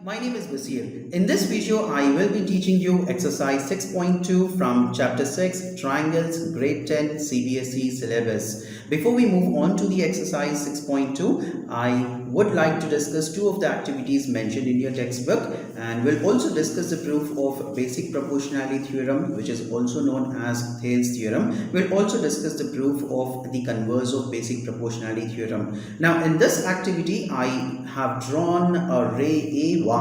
My name is Basir. In this video, I will be teaching you exercise 6.2 from chapter 6, Triangles, grade 10 Cbse syllabus. Before we move on to the exercise 6.2, I would like to discuss two of the activities mentioned in your textbook, and we'll also discuss the proof of Basic Proportionality Theorem, which is also known as Thales Theorem. We'll also discuss the proof of the converse of Basic Proportionality Theorem. Now, in this activity, I have drawn a ray AY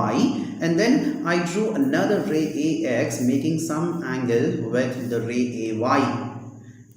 and then I drew another ray AX making some angle with the ray AY.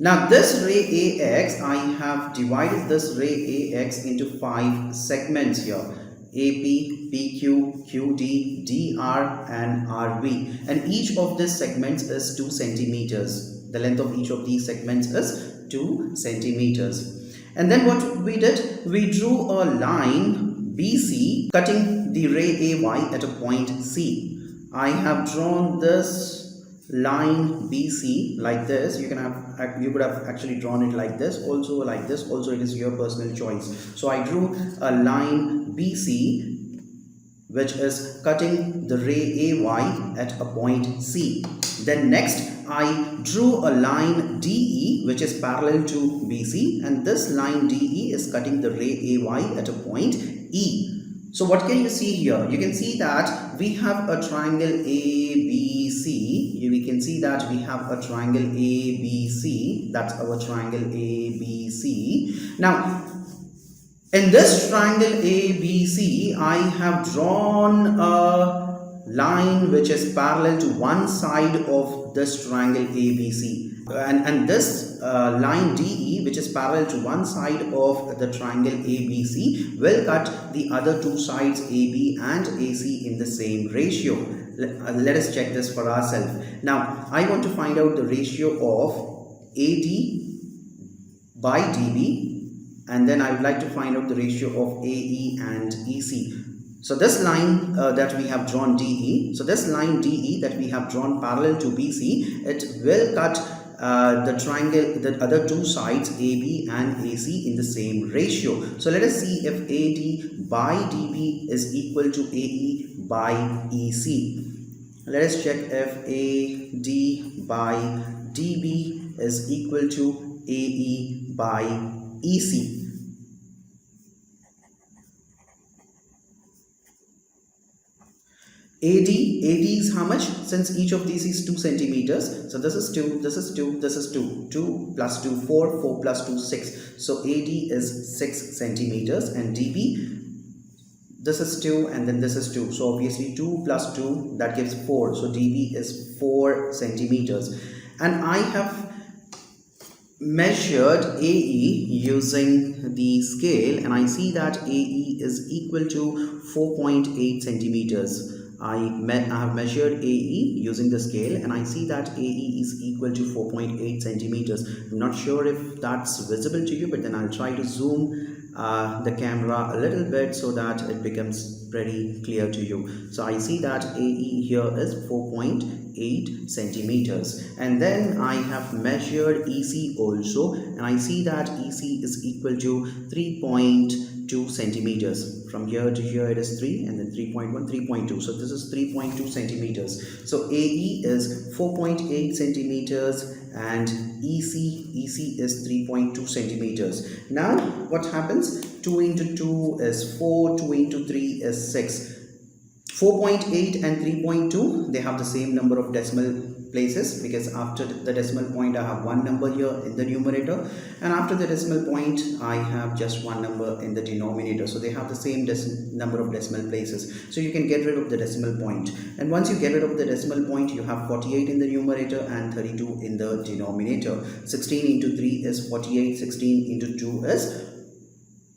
Now this ray AX, I have divided this ray AX into 5 segments here: AP, PQ, QD, DR and RB, and each of these segments is 2 centimeters. The length of each of these segments is 2 centimeters. And then what we did, we drew a line BC cutting the ray AY at a point C. I have drawn this line BC like this. You could have actually drawn it like this, also like this, also it is your personal choice. So I drew a line BC which is cutting the ray AY at a point C. Then next I drew a line DE which is parallel to BC, and this line DE is cutting the ray AY at a point E. So what can you see here? You can see that we have a triangle ABC. We can see that we have a triangle ABC. That's our triangle ABC. Now, in this triangle ABC, I have drawn a line which is parallel to one side of this triangle ABC. And this line DE, which is parallel to one side of the triangle ABC, will cut the other two sides AB and AC in the same ratio. Let us check this for ourselves. Now, I want to find out the ratio of AD by DB, and then I would like to find out the ratio of AE and EC. So this line that we have drawn DE, so this line DE that we have drawn parallel to BC, it will cut the triangle, the other two sides AB and AC in the same ratio. So let us see if AD by DB is equal to AE by EC. Let us check if AD by DB is equal to AE by EC. AD is how much? Since each of these is 2 centimeters, so this is 2, this is 2, this is 2. 2 plus 2, 4, 4 plus 2, 6. So AD is 6 centimeters, and DB, this is 2 and then this is 2. So obviously 2 plus 2, that gives 4. So DB is 4 centimeters. And I have measured AE using the scale, and I see that AE is equal to 4.8 centimeters. I have measured AE using the scale, and I see that AE is equal to 4.8 centimeters. I'm not sure if that's visible to you, but then I'll try to zoom the camera a little bit so that it becomes pretty clear to you. So I see that AE here is 4.8 centimeters, and then I have measured EC also, and I see that EC is equal to 3.2 centimeters. From here to here it is 3, and then 3.1, 3.2. So this is 3.2 centimeters. So AE is 4.8 centimeters and EC is 3.2 centimeters. Now what happens? 2 into 2 is 4, 2 into 3 is 6. 4.8 and 3.2, they have the same number of decimal places, because after the decimal point I have one number here in the numerator, and after the decimal point I have just one number in the denominator. So they have the same number of decimal places. So you can get rid of the decimal point, and once you get rid of the decimal point, you have 48 in the numerator and 32 in the denominator. 16 into 3 is 48, 16 into 2 is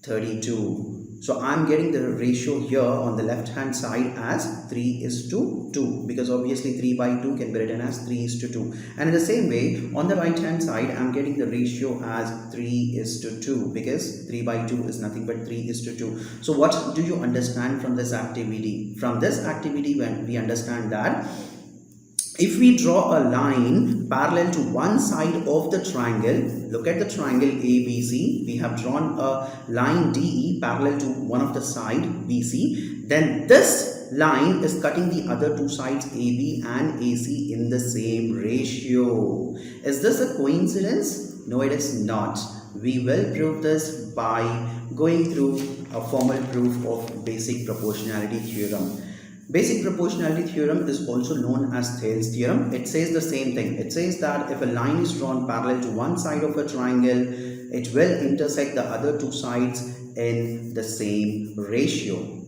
32. So I'm getting the ratio here on the left hand side as 3:2, because obviously 3 by 2 can be written as 3:2. And in the same way, on the right hand side, I'm getting the ratio as 3:2, because 3 by 2 is nothing but 3:2. So what do you understand from this activity? From this activity, when we understand that if we draw a line parallel to one side of the triangle, look at the triangle ABC, we have drawn a line DE parallel to one of the side BC, then this line is cutting the other two sides AB and AC in the same ratio. Is this a coincidence? No, it is not. We will prove this by going through a formal proof of basic proportionality theorem. Basic proportionality theorem is also known as Thales theorem. It says the same thing. It says that if a line is drawn parallel to one side of a triangle, it will intersect the other two sides in the same ratio.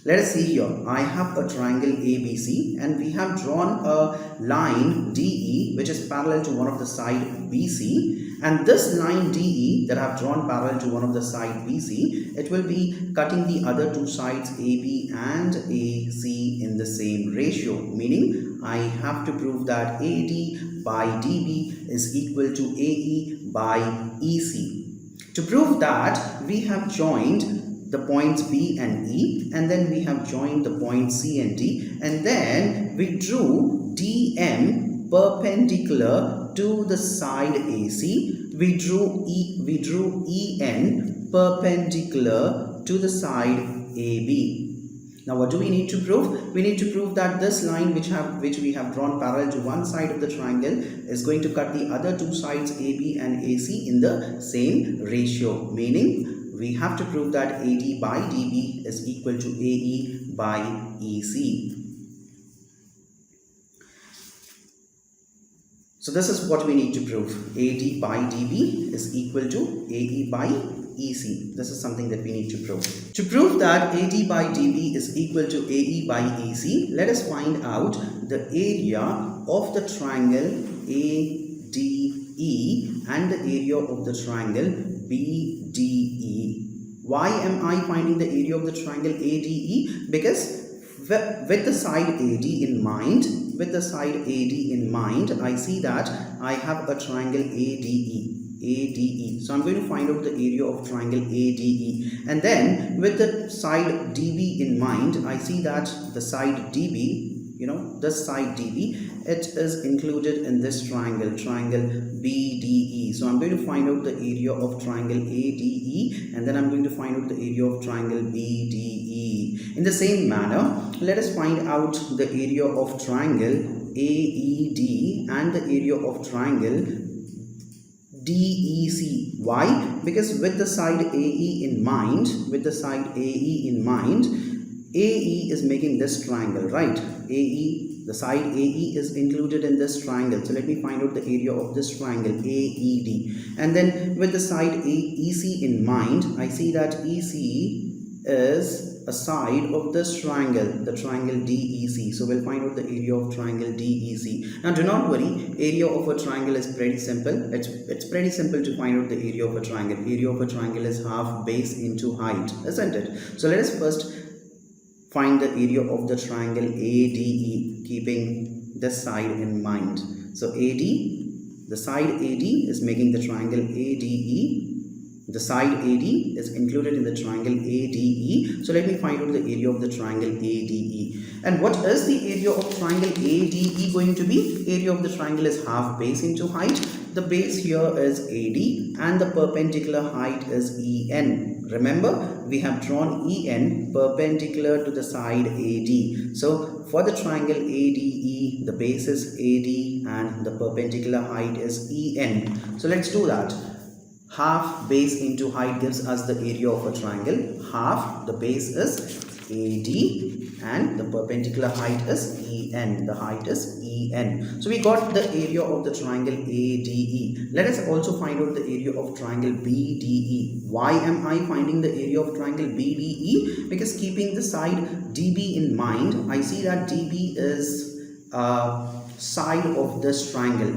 Let us see here. I have a triangle ABC and we have drawn a line DE which is parallel to one of the side BC, and this line DE that I have drawn parallel to one of the side BC, it will be cutting the other two sides AB and AC in the same ratio, meaning I have to prove that AD by DB is equal to AE by EC. To prove that, we have joined the points B and E, and then we have joined the points C and D, and then we drew DM perpendicular to the side AC. We drew EN perpendicular to the side AB. Now what do we need to prove? We need to prove that this line which we have drawn parallel to one side of the triangle is going to cut the other two sides AB and AC in the same ratio, meaning we have to prove that AD by DB is equal to AE by EC. So this is what we need to prove. AD by DB is equal to AE by EC. This is something that we need to prove. To prove that AD by DB is equal to AE by EC, let us find out the area of the triangle ADE and the area of the triangle BDE. Why am I finding the area of the triangle ADE? Because with the side AD in mind, I see that I have a triangle ADE. So I'm going to find out the area of triangle ADE. And then with the side DB in mind, I see that the side DB, this side DB, it is included in this triangle BDE. So I'm going to find out the area of triangle ADE, and then I'm going to find out the area of triangle BDE. In the same manner, let us find out the area of triangle AED and the area of triangle DEC. Why? Because with the side AE in mind, AE is making this triangle, right? The side AE is included in this triangle. So let me find out the area of this triangle AED. And then with the side EC in mind, I see that EC is a side of this triangle, the triangle DEC. So we'll find out the area of triangle DEC. Now do not worry, area of a triangle is pretty simple. It's pretty simple to find out the area of a triangle. Area of a triangle is half base into height, isn't it? So let us first find the area of the triangle ADE, keeping this side in mind. So AD, the side AD is making the triangle ADE. The side AD is included in the triangle ADE. So let me find out the area of the triangle ADE. And what is the area of triangle ADE going to be? Area of the triangle is half base into height. The base here is AD and the perpendicular height is EN. Remember, we have drawn EN perpendicular to the side AD. So for the triangle ADE, the base is AD and the perpendicular height is EN. So let's do that. Half base into height gives us the area of a triangle. Half, the base is AD and the perpendicular height is EN. The height is EN. So we got the area of the triangle ADE. Let us also find out the area of triangle BDE. Why am I finding the area of triangle BDE? Because keeping the side DB in mind, I see that DB is side of this triangle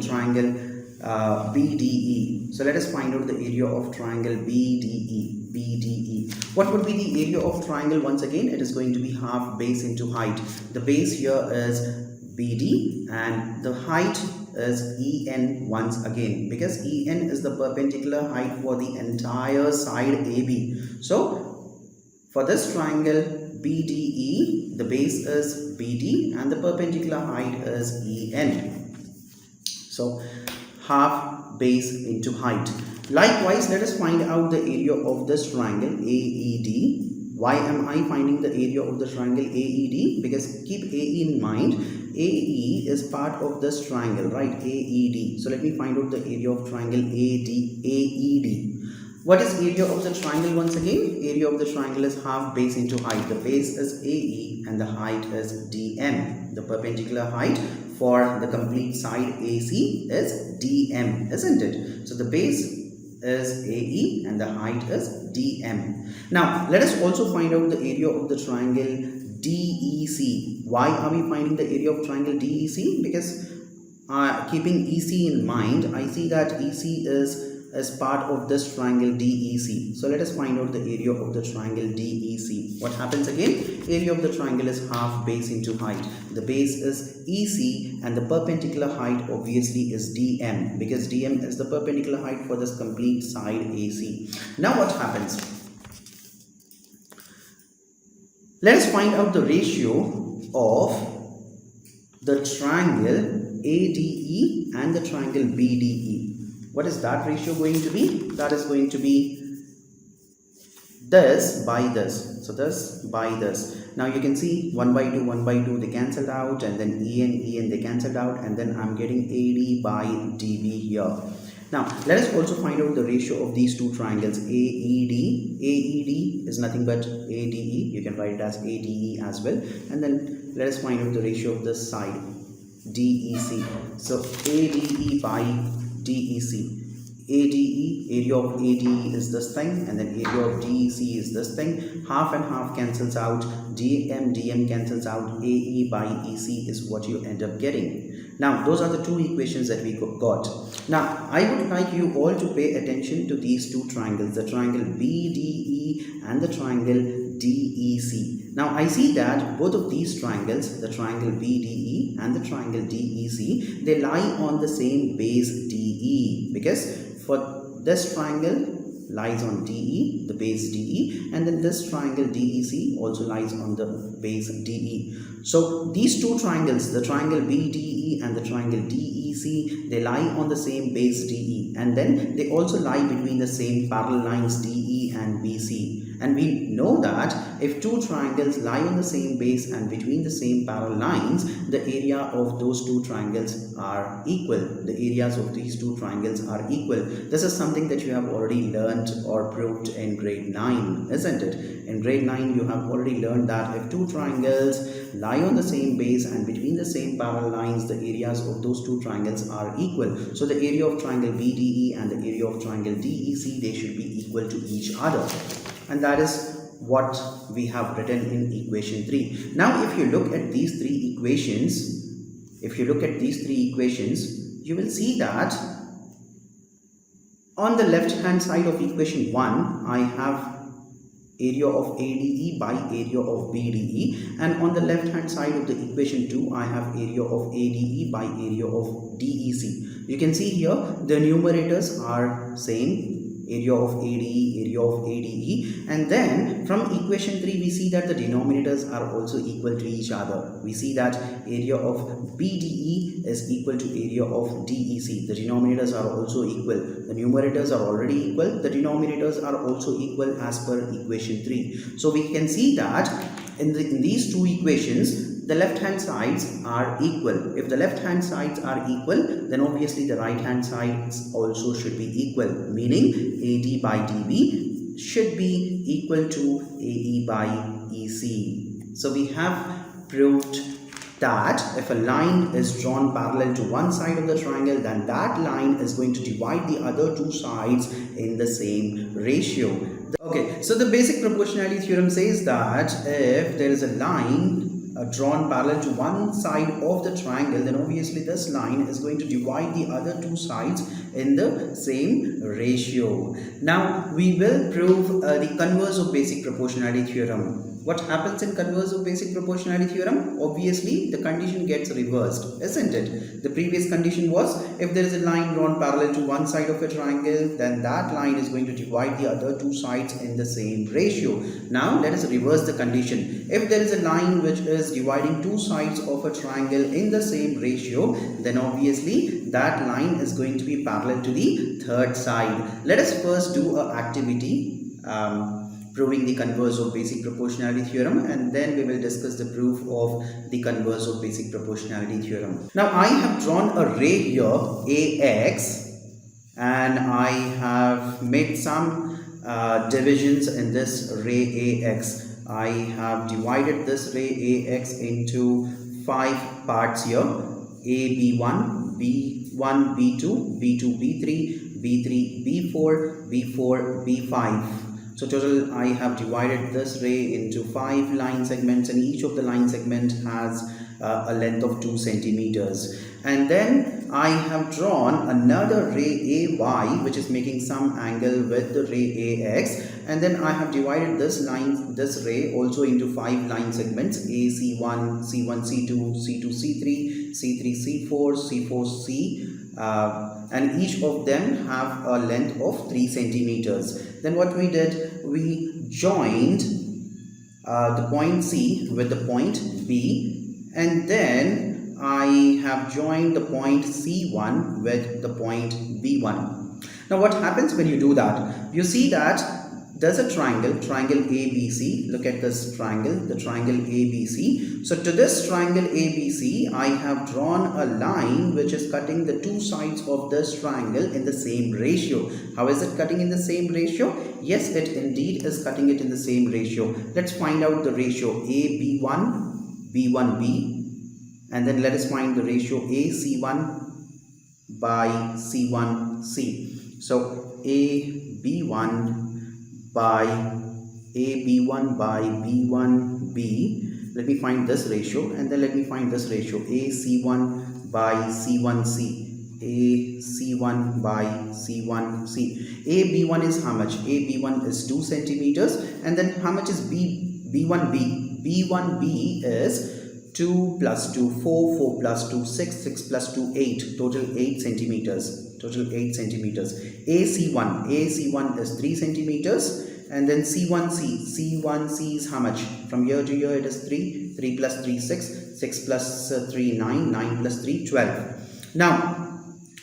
BDE. So let us find out the area of triangle BDE. What would be the area of triangle? Once again, it is going to be half base into height. The base here is BD and the height is EN once again, because EN is the perpendicular height for the entire side AB. So for this triangle BDE, the base is BD and the perpendicular height is EN. So half base into height. Likewise, let us find out the area of this triangle AED. Why am I finding the area of the triangle AED? Because keep AE in mind. AE is part of this triangle, right? AED. So let me find out the area of triangle AED. What is area of the triangle once again? Area of the triangle is half base into height. The base is AE and the height is DM. The perpendicular height for the complete side AC is DM, isn't it? So the base is AE and the height is DM. Now let us also find out the area of the triangle DEC. Why are we finding the area of triangle DEC? Because keeping EC in mind, I see that EC is as part of this triangle DEC. So let us find out the area of the triangle DEC. What happens again? Area of the triangle is half base into height. The base is EC and the perpendicular height obviously is DM, because DM is the perpendicular height for this complete side AC. Now what happens? Let us find out the ratio of the triangle ADE and the triangle BDE. What is that ratio going to be? That is going to be this by this. So this by this. Now you can see 1 by 2 they cancelled out, and then E and they cancelled out, and then I'm getting AD by DB here. Now let us also find out the ratio of these two triangles AED. AED is nothing but ADE. You can write it as ADE as well. And then let us find out the ratio of this side DEC. So ADE by DEC. ADE, area of ADE is this thing, and then area of DEC is this thing. Half and half cancels out, DM cancels out, AE by EC is what you end up getting. Now those are the two equations that we got. Now I would like you all to pay attention to these two triangles, the triangle BDE and the triangle DEC. Now I see that both of these triangles, the triangle BDE and the triangle DEC, they lie on the same base DE, because for this triangle lies on DE, the base DE, and then this triangle DEC also lies on the base DE. So these two triangles, the triangle BDE and the triangle DEC, they lie on the same base DE, and then they also lie between the same parallel lines DE and BC. And we know that if two triangles lie on the same base and between the same parallel lines, the area of those two triangles are equal. The areas of these two triangles are equal. This is something that you have already learned or proved in grade 9, isn't it? In grade 9, you have already learned that if two triangles lie on the same base and between the same parallel lines, the areas of those two triangles are equal. So the area of triangle BDE and the area of triangle DEC, they should be equal to each other. And that is what we have written in equation 3. Now if you look at these three equations, you will see that on the left hand side of equation 1, I have area of ADE by area of BDE, and on the left hand side of the equation 2, I have area of ADE by area of DEC. You can see here the numerators are same, area of ADE, area of ADE, and then from equation 3 we see that the denominators are also equal to each other. We see that area of BDE is equal to area of DEC. The denominators are also equal. The numerators are already equal. The denominators are also equal as per equation 3. So we can see that in these two equations, the left hand sides are equal. If the left hand sides are equal, then obviously the right hand sides also should be equal, meaning AD by DB should be equal to AE by EC. So we have proved that if a line is drawn parallel to one side of the triangle, then that line is going to divide the other two sides in the same ratio. Okay, so the basic proportionality theorem says that if there is a line drawn parallel to one side of the triangle, then obviously this line is going to divide the other two sides in the same ratio. Now we will prove the converse of basic proportionality theorem. What happens in converse of basic proportionality theorem? Obviously the condition gets reversed, isn't it? The previous condition was if there is a line drawn parallel to one side of a triangle, then that line is going to divide the other two sides in the same ratio. Now let us reverse the condition. If there is a line which is dividing two sides of a triangle in the same ratio, then obviously that line is going to be parallel to the third side. Let us first do an activity. proving the converse of basic proportionality theorem, and then we will discuss the proof of the converse of basic proportionality theorem. Now I have drawn a ray here AX, and I have made some divisions in this ray AX. I have divided this ray AX into 5 parts here: A, B1, B1, B2, B2, B3, B3, B4, B4, B5. So total I have divided this ray into 5 line segments, and each of the line segment has a length of 2 centimeters. And then I have drawn another ray AY, which is making some angle with the ray AX, and then I have divided this ray also into 5 line segments: A, C1, C1, C2, C2, C3, C3, C4, C4, C, and each of them have a length of 3 centimeters. Then what we did, we joined the point C with the point B, and then I have joined the point C1 with the point B1. Now what happens when you do that? You see that there's a triangle ABC. Look at this triangle, the triangle ABC. So to this triangle ABC, I have drawn a line which is cutting the 2 sides of this triangle in the same ratio. How is it cutting in the same ratio? Yes, it indeed is cutting it in the same ratio. Let's find out the ratio AB1, B1B. And then let us find the ratio AC1 by C1C. So AB1 by AB1 by B1B. Let me find this ratio, and then let me find this ratio AC1 by C1C. AC1 by C1C. AB1 is how much? AB1 is 2 centimeters. And then how much is B1B? B1B is 2 plus 2, 4, 4 plus 2, 6, 6 plus 2, 8, total 8 centimeters, total 8 centimeters. AC1 is 3 centimeters, and then C1C is how much? From here to here it is 3, 3 plus 3, 6, 6 plus 3, 9, 9 plus 3, 12. Now,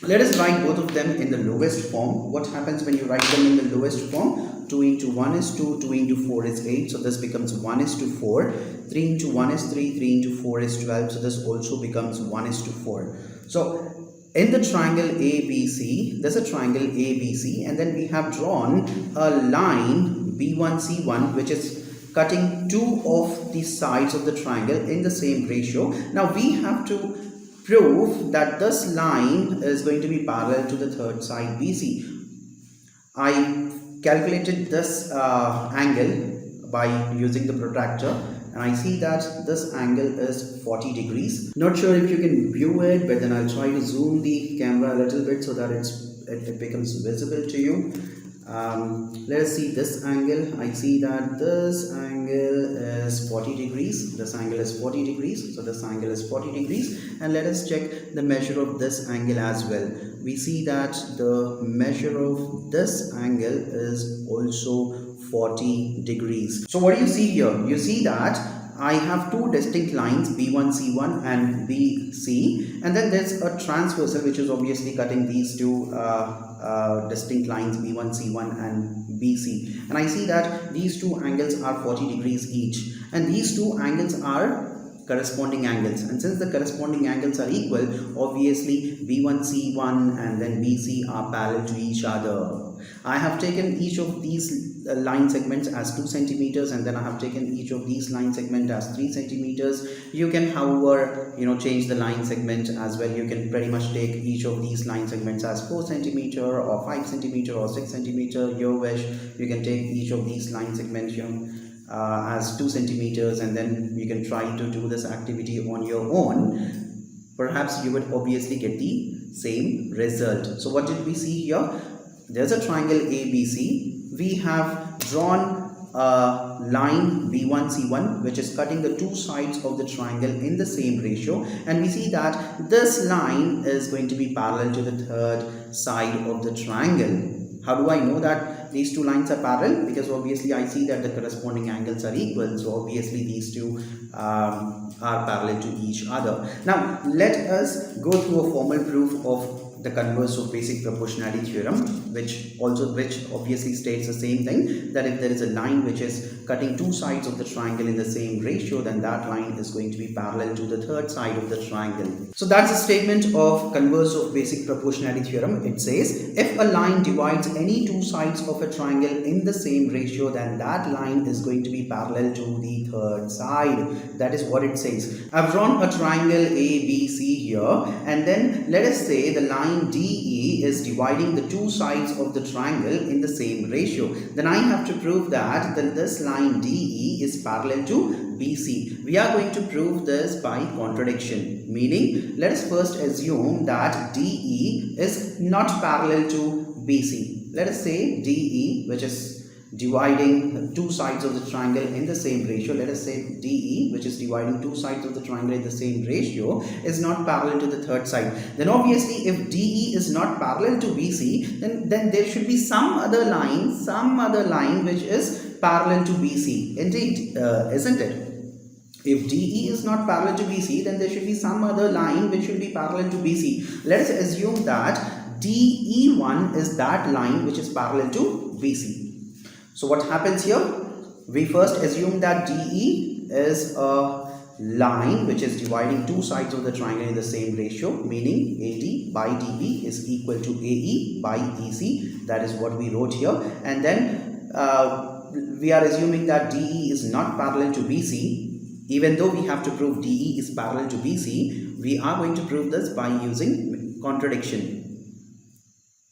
let us write both of them in the lowest form. What happens when you write them in the lowest form? 2 into 1 is 2, 2 into 4 is 8, so this becomes 1 is to 4. 3 into 1 is 3, 3 into 4 is 12, so this also becomes 1 is to 4. So in the triangle ABC, there's a triangle ABC, and then we have drawn a line B1C1 which is cutting 2 of the sides of the triangle in the same ratio. Now we have to prove that this line is going to be parallel to the third side BC. I calculated this angle by using the protractor, and I see that this angle is 40 degrees. Not sure if you can view it, but then I'll try to zoom the camera a little bit so that it becomes visible to you. Let us see this angle. I see that this angle is 40 degrees. This angle is 40 degrees. So this angle is 40 degrees. And let us check the measure of this angle as well. We see that the measure of this angle is also 40 degrees. So what do you see here? You see that I have 2 distinct lines, B1C1 and BC, and then there's a transversal which is obviously cutting these 2 distinct lines B1C1 and BC, and I see that these 2 angles are 40 degrees each, and these 2 angles are corresponding angles, and since the corresponding angles are equal, obviously B1C1 and then BC are parallel to each other. I have taken each of these line segments as 2 centimeters, and then I have taken each of these line segments as 3 centimeters. You can, however, change the line segment as well. You can pretty much take each of these line segments as 4 centimeter or 5 centimeter or 6 centimeter. Your wish. You can take each of these line segments as 2 centimeters, and then you can try to do this activity on your own. Perhaps you would obviously get the same result. So what did we see here? There's a triangle ABC. We have drawn a line B1C1 which is cutting the 2 sides of the triangle in the same ratio, and we see that this line is going to be parallel to the third side of the triangle. How do I know that these 2 lines are parallel? Because obviously I see that the corresponding angles are equal, so obviously these 2 are parallel to each other. Now let us go through a formal proof of the converse of basic proportionality theorem, which obviously states the same thing, that if there is a line which is cutting two sides of the triangle in the same ratio, then that line is going to be parallel to the third side of the triangle. So that's a statement of converse of basic proportionality theorem. It says if a line divides any two sides of a triangle in the same ratio, then that line is going to be parallel to the third side. That is what it says. I've drawn a triangle ABC here, and then let us say the line DE is dividing the two sides of the triangle in the same ratio. Then I have to prove that this line DE is parallel to BC. We are going to prove this by contradiction, meaning let us first assume that DE is not parallel to BC. Let us say DE, which is dividing two sides of the triangle in the same ratio, let us say DE, which is dividing two sides of the triangle in the same ratio, is not parallel to the third side. Then obviously if DE is not parallel to BC, then there should be some other line which is parallel to BC. Indeed, isn't it? If DE is not parallel to BC, then there should be some other line which should be parallel to BC. Let us assume that DE1 is that line which is parallel to BC. So what happens here? We first assume that DE is a line which is dividing two sides of the triangle in the same ratio, meaning AD by DB is equal to AE by EC. That is what we wrote here. And then we are assuming that DE is not parallel to BC. Even though we have to prove DE is parallel to BC, we are going to prove this by using contradiction.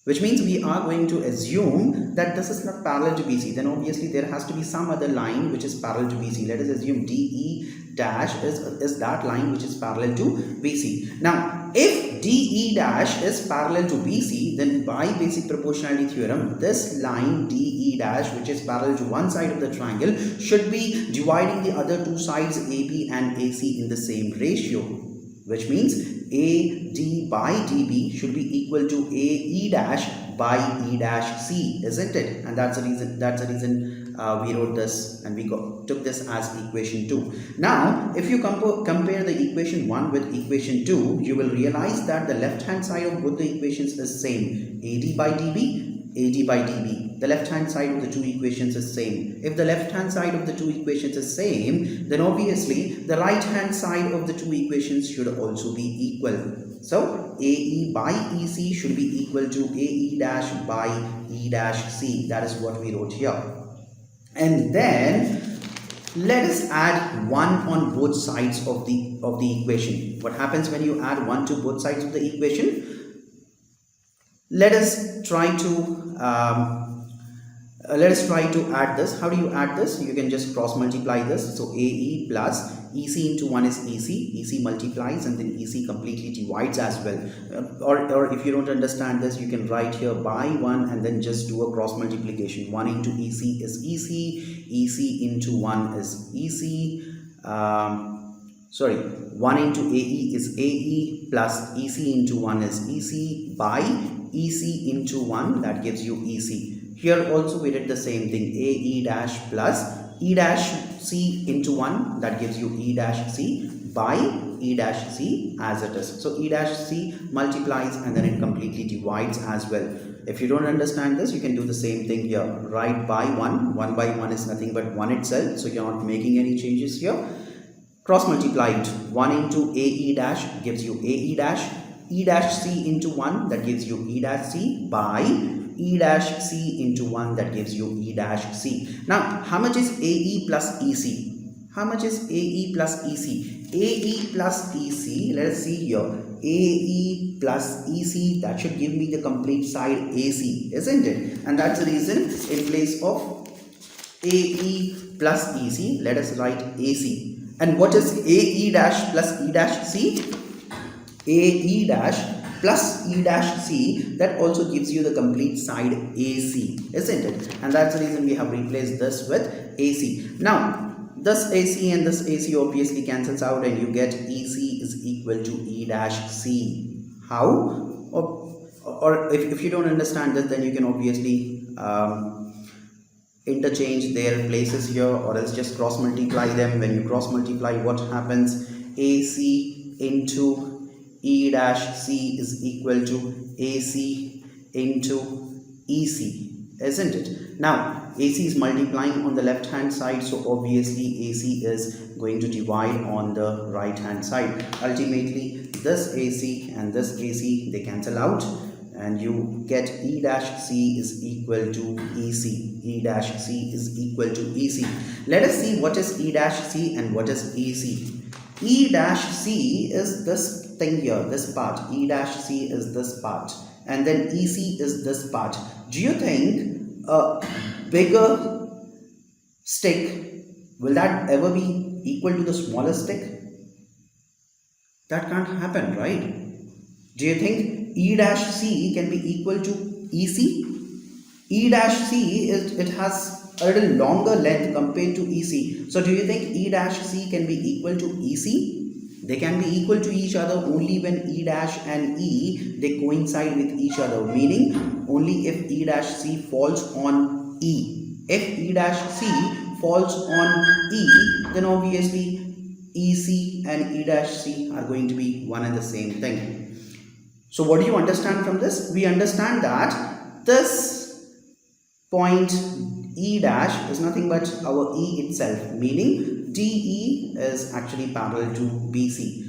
Which means we are going to assume that this is not parallel to BC. Then obviously there has to be some other line which is parallel to BC. Let us assume DE dash is that line which is parallel to BC. Now, if DE dash is parallel to BC, then by basic proportionality theorem, this line DE dash, which is parallel to one side of the triangle, should be dividing the other two sides AB and AC in the same ratio. Which means AD by DB should be equal to AE dash by E dash C, isn't it? And that's the reason we wrote this, and we took this as equation 2. Now, if you compare the equation 1 with equation 2, you will realize that the left hand side of both the equations is same. AD by DB, AD by DB. The left hand side of the two equations is same. If the left hand side of the two equations is same, then obviously the right hand side of the two equations should also be equal. So AE by EC should be equal to AE dash by E dash C. That is what we wrote here. And then let us add 1 on both sides of the equation. What happens when you add 1 to both sides of the equation? Let us try to add this. How do you add this? You can just cross multiply this. So AE plus EC into 1 is EC. EC multiplies and then EC completely divides as well. Or if you don't understand this, you can write here by 1 and then just do a cross multiplication. 1 into EC is EC. EC into 1 is EC. 1 into AE is AE plus EC into 1 is EC by EC into 1, that gives you EC. Here also we did the same thing, AE dash plus E dash C into 1, that gives you E dash C by E dash C as it is. So E dash C multiplies and then it completely divides as well. If you don't understand this, you can do the same thing here. Write by 1. 1 by 1 is nothing but 1 itself, so you're not making any changes here. Cross multiplied, 1 into AE dash gives you AE dash, E dash C into 1, that gives you E dash C by E dash C into 1, that gives you E dash C. Now, how much is AE plus EC? How much is AE plus EC? AE plus EC, let us see here. AE plus EC, that should give me the complete side AC, isn't it? And that's the reason in place of AE plus EC, let us write AC. And what is AE dash plus E dash C? AE dash plus E dash C, that also gives you the complete side AC, isn't it? And that's the reason we have replaced this with AC. Now, this AC and this AC obviously cancels out and you get EC is equal to E dash C. How? Or if you don't understand this, then you can obviously interchange their places here, or else just cross multiply them. When you cross multiply, what happens? AC into E dash C is equal to AC into EC, isn't it? Now, AC is multiplying on the left hand side, so obviously AC is going to divide on the right hand side. Ultimately, this AC and this AC, they cancel out, and you get E dash C is equal to EC. E dash C is equal to EC. Let us see what is E dash C and what is EC. E dash C is this thing here, this part. E dash C is this part, and then EC is this part. Do you think a bigger stick, will that ever be equal to the smaller stick? That can't happen, right? Do you think E dash C can be equal to EC? E dash C it has a little longer length compared to EC. So do you think E dash C can be equal to EC? They can be equal to each other only when E dash and E, they coincide with each other, meaning only if E dash C falls on E. If E dash C falls on E, then obviously EC and E dash C are going to be one and the same thing. So what do you understand from this? We understand that this point E dash is nothing but our E itself, meaning DE is actually parallel to BC.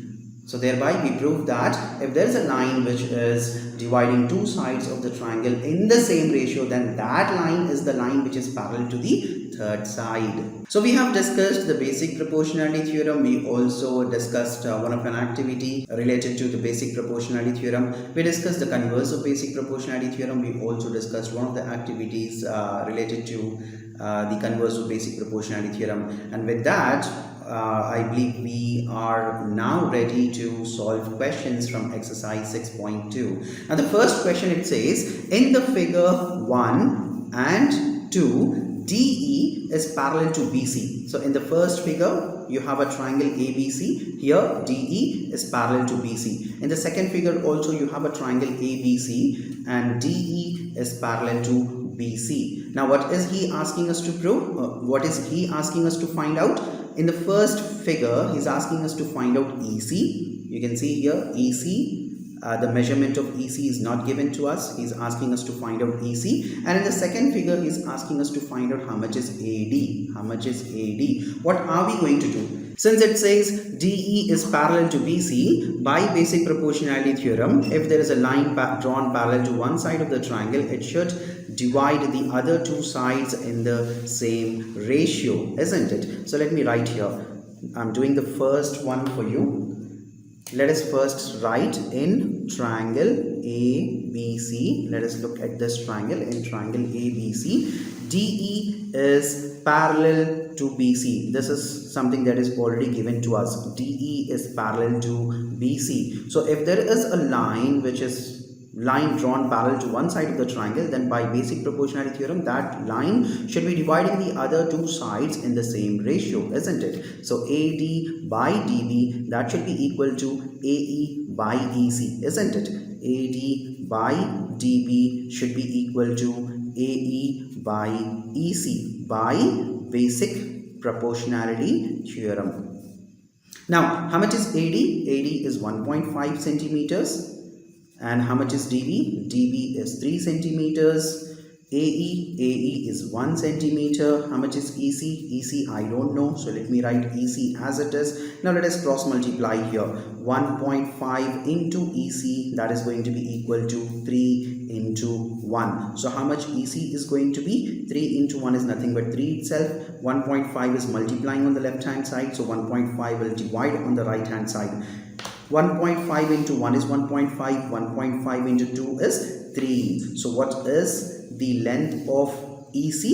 So thereby we prove that if there is a line which is dividing two sides of the triangle in the same ratio, then that line is the line which is parallel to the third side. So we have discussed the basic proportionality theorem. We also discussed one of an activity related to the basic proportionality theorem. We discussed the converse of basic proportionality theorem. We also discussed one of the activities related to the converse of basic proportionality theorem. And with that, I believe we are now ready to solve questions from exercise 6.2. Now the first question, it says, in the figure 1 and 2, DE is parallel to BC. So in the first figure, you have a triangle ABC. Here, DE is parallel to BC. In the second figure also, you have a triangle ABC and DE is parallel to BC. Now what is he asking us to prove? What is he asking us to find out? In the first figure, he's asking us to find out EC. You can see here EC, the measurement of EC is not given to us. He's asking us to find out EC. And in the second figure, he's asking us to find out how much is AD. How much is AD? What are we going to do? Since it says DE is parallel to BC, by basic proportionality theorem, if there is a line drawn parallel to one side of the triangle, it should divide the other two sides in the same ratio, isn't it? So let me write here. I'm doing the first one for you. Let us first write in triangle ABC. Let us look at this triangle. In triangle ABC, DE is parallel to BC. This is something that is already given to us. DE is parallel to BC. So if there is a line which is drawn parallel to one side of the triangle, then by basic proportionality theorem, that line should be dividing the other two sides in the same ratio, isn't it? So AD by DB, that should be equal to AE by EC, isn't it? AD by DB should be equal to AE by EC by basic proportionality theorem. Now, how much is AD? AD is 1.5 centimeters. And how much is dB? dB is 3 centimeters. AE is 1 centimeter. How much is EC? EC I don't know, so let me write EC as it is. Now let us cross multiply here. 1.5 into EC, that is going to be equal to 3 into 1. So how much EC is going to be? 3 into 1 is nothing but 3 itself. 1.5 is multiplying on the left hand side, so 1.5 will divide on the right hand side. 1.5 into 1 is 1.5, 1.5 into 2 is 3. So what is the length of EC?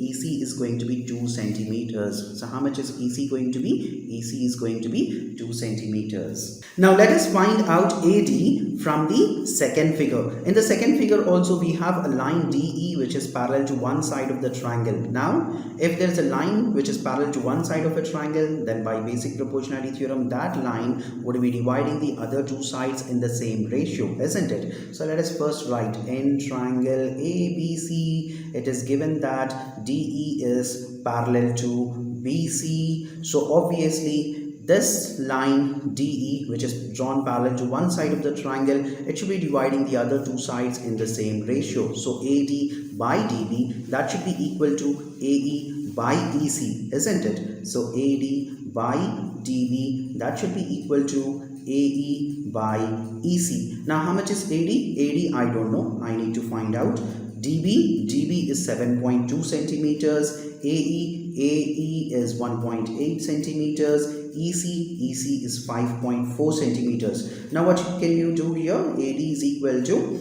EC is going to be 2 centimeters. So how much is EC going to be? EC is going to be 2 centimeters. Now let us find out AD from the second figure. In the second figure also we have a line DE which is parallel to one side of the triangle. Now if there is a line which is parallel to one side of a triangle, then by basic proportionality theorem, that line would be dividing the other two sides in the same ratio, isn't it? So let us first write in triangle ABC, it is given that DE is parallel to BC. So obviously this line DE, which is drawn parallel to one side of the triangle, it should be dividing the other two sides in the same ratio. So AD by DB, that should be equal to AE by EC, isn't it? So AD by DB, that should be equal to AE by EC. Now how much is AD? AD I don't know, I need to find out. DB is 7.2 centimeters, AE is 1.8 centimeters, EC is 5.4 centimeters. Now what can you do here? AD is equal to,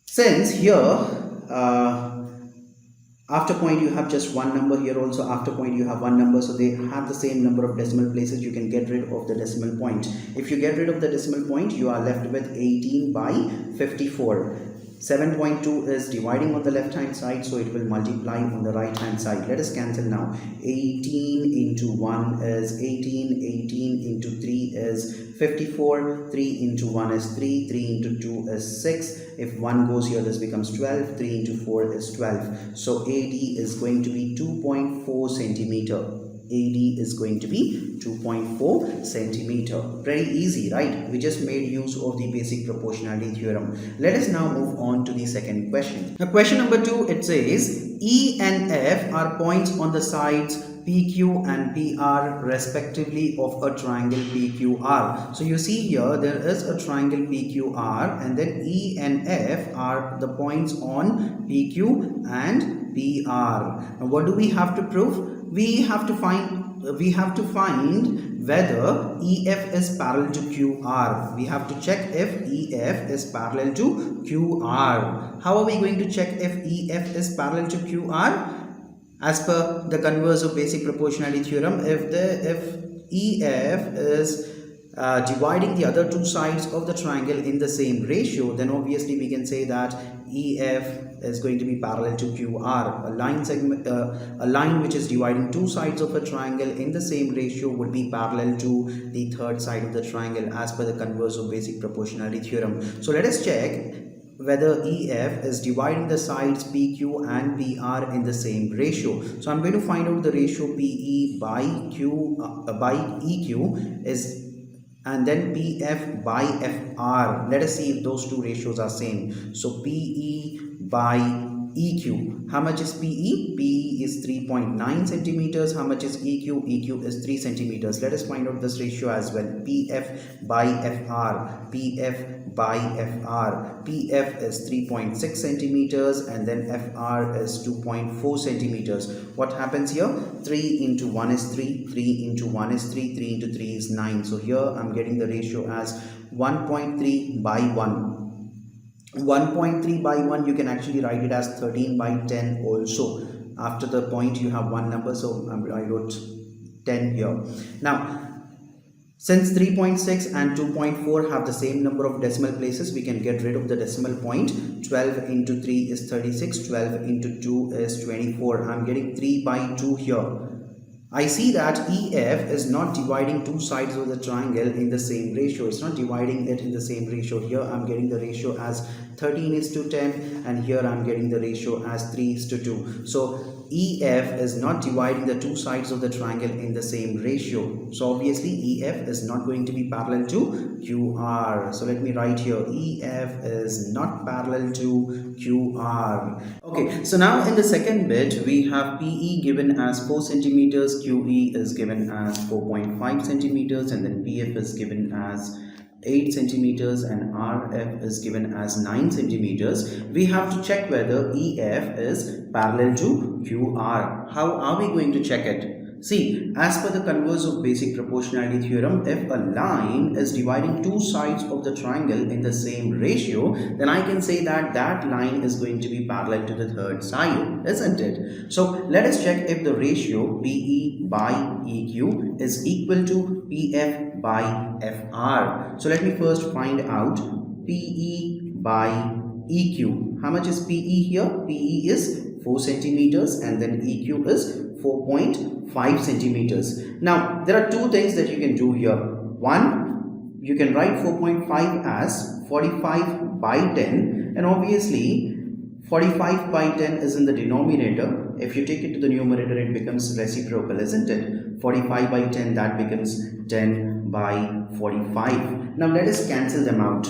since here after point you have just one number, here also after point you have one number, so they have the same number of decimal places, you can get rid of the decimal point. If you get rid of the decimal point, you are left with 18 by 54. 7.2 is dividing on the left hand side, so it will multiply on the right hand side. Let us cancel now. 18 into 1 is 18, 18 into 3 is 54, 3 into 1 is 3, 3 into 2 is 6. If 1 goes here, this becomes 12, 3 into 4 is 12. So AD is going to be 2.4 centimeter. AD is going to be 2.4 centimeter. Very easy, right? We just made use of the basic proportionality theorem. Let us now move on to the second question. Now question number 2, it says E and F are points on the sides PQ and PR respectively of a triangle PQR. So you see here there is a triangle PQR, and then E and F are the points on PQ and PR. Now what do we have to prove? We have to find whether EF is parallel to QR. We have to check if EF is parallel to QR. How are we going to check if EF is parallel to QR? As per the converse of basic proportionality theorem, if EF is dividing the other two sides of the triangle in the same ratio, then obviously we can say that EF is going to be parallel to QR. A line which is dividing two sides of a triangle in the same ratio would be parallel to the third side of the triangle as per the converse of basic proportionality theorem. So let us check whether EF is dividing the sides PQ and PR in the same ratio. So I'm going to find out the ratio PE by EQ is, and then PF by FR. Let us see if those two ratios are same. So PE by EQ. How much is PE? PE is 3.9 centimeters. How much is EQ? EQ is 3 centimeters. Let us find out this ratio as well. PF by FR. PF by FR. PF is 3.6 centimeters and then FR is 2.4 centimeters. What happens here? 3 into 1 is 3. 3 into 1 is 3. 3 into 3 is 9. So here I'm getting the ratio as 1.3 by 1. 1.3 by 1, you can actually write it as 13 by 10 also. After the point you have one number, so I wrote 10 here. Now since 3.6 and 2.4 have the same number of decimal places, we can get rid of the decimal point. 12 into 3 is 36, 12 into 2 is 24. I'm getting 3 by 2 here. I see that EF is not dividing two sides of the triangle in the same ratio. It's not dividing it in the same ratio. Here I'm getting the ratio as 13:10, and here I'm getting the ratio as 3:2. So EF is not dividing the two sides of the triangle in the same ratio. So obviously EF is not going to be parallel to QR. So let me write here, EF is not parallel to QR. Okay, so now in the second bit we have PE given as 4 centimeters, QE is given as 4.5 centimeters, and then PF is given as 8 centimeters and RF is given as 9 centimeters. We have to check whether EF is parallel to QR. How are we going to check it? See, as per the converse of basic proportionality theorem, if a line is dividing two sides of the triangle in the same ratio, then I can say that that line is going to be parallel to the third side, isn't it? So let us check if the ratio PE by EQ is equal to PF by FR. So let me first find out PE by EQ. How much is PE here? PE is 4 centimeters and then EQ is 4.5 centimeters. Now there are two things that you can do here. One, you can write 4.5 as 45 by 10, and obviously 45 by 10 is in the denominator. If you take it to the numerator, it becomes reciprocal, isn't it? 45 by 10, that becomes 10 by 45. Now let us cancel them out.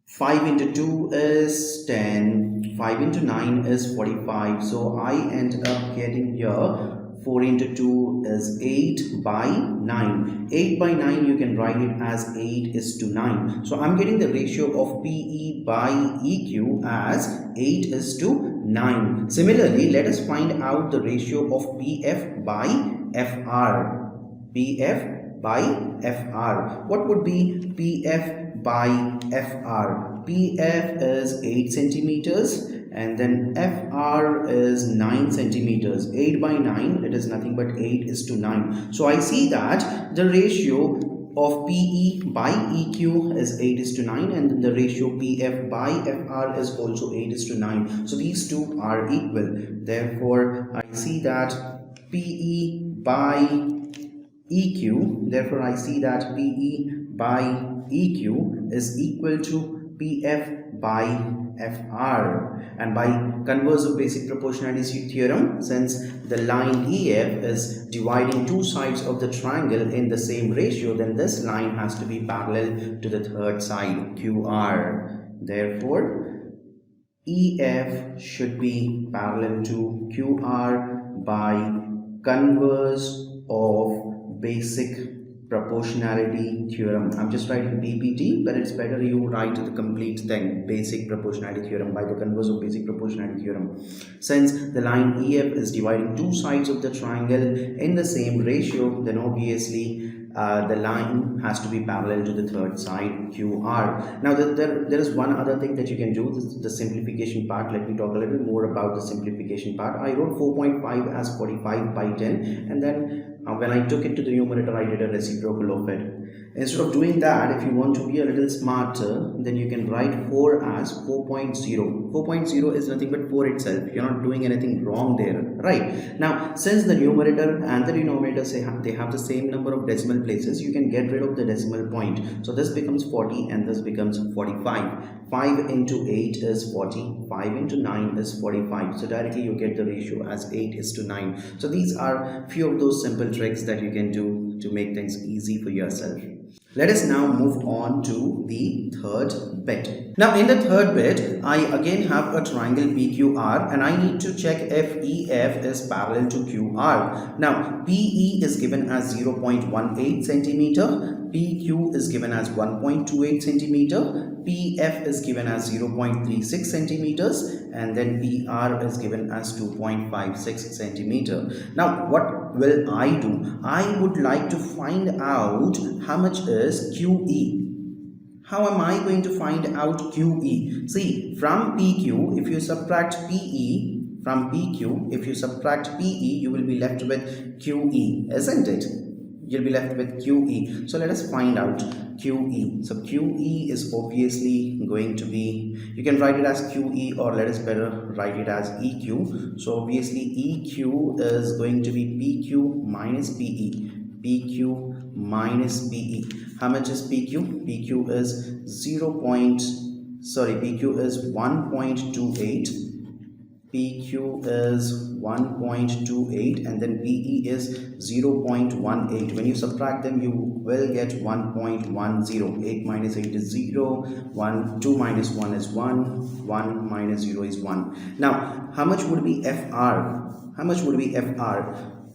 5 into 2 is 10, 5 into 9 is 45, so I end up getting here 4 into 2 is 8 by 9. 8 by 9 you can write it as 8 is to 9. So I'm getting the ratio of PE by EQ as 8 is to 9. Similarly, let us find out the ratio of PF by FR. PF by FR. What would be PF by FR? PF is 8 centimeters and then FR is 9 centimeters. 8 by 9, it is nothing but 8 is to 9. So I see that the ratio of PE by EQ is 8 is to 9 and the ratio PF by FR is also 8 is to 9. So these two are equal. Therefore, I see that PE by EQ, therefore I see that PE by EQ is equal to PF by FR. And by converse of basic proportionality theorem, since the line EF is dividing two sides of the triangle in the same ratio, then this line has to be parallel to the third side, QR. Therefore, EF should be parallel to QR by converse of basic proportionality theorem. I'm just writing BPT, but it's better you write the complete thing, basic proportionality theorem by the converse of basic proportionality theorem. Since the line EF is dividing two sides of the triangle in the same ratio, then obviously the line has to be parallel to the third side, QR. Now there is one other thing that you can do, this is the simplification part. Let me talk a little more about the simplification part. I wrote 4.5 as 45 by 10 and then when I took it to the numerator, I did a reciprocal of it. Instead of doing that, if you want to be a little smarter, then you can write 4 as 4.0. 4.0 is nothing but 4 itself. You're not doing anything wrong there, right? Now, since the numerator and the denominator they have the same number of decimal places, you can get rid of the decimal point. So this becomes 40 and this becomes 45. 5 into 8 is 40. 5 into 9 is 45. So directly you get the ratio as 8 is to 9. So these are few of those simple tricks that you can do to make things easy for yourself. Let us now move on to the third bit. Now in the third bit, I again have a triangle PQR and I need to check if EF is parallel to QR. Now PE is given as 0.18 centimeter, PQ is given as 1.28 centimeter, PF is given as 0.36 centimeters and then PR is given as 2.56 centimeter. Now what will I do? I would like to find out how much is QE. How am I going to find out QE? See, from PQ, if you subtract PE, from PQ, if you subtract PE, you will be left with QE, isn't it? You'll be left with QE. So let us find out QE. So QE is obviously going to be, you can write it as QE or let us better write it as EQ. So obviously EQ is going to be PQ minus PE. PQ minus PE. How much is PQ? PQ is PQ is 1.28. PQ is 1.28 and then PE is 0.18. When you subtract them, you will get 1.10. 8 minus 8 is 0. 2 minus 1 is 1. 1 minus 0 is 1. Now, how much would be FR? How much would be FR?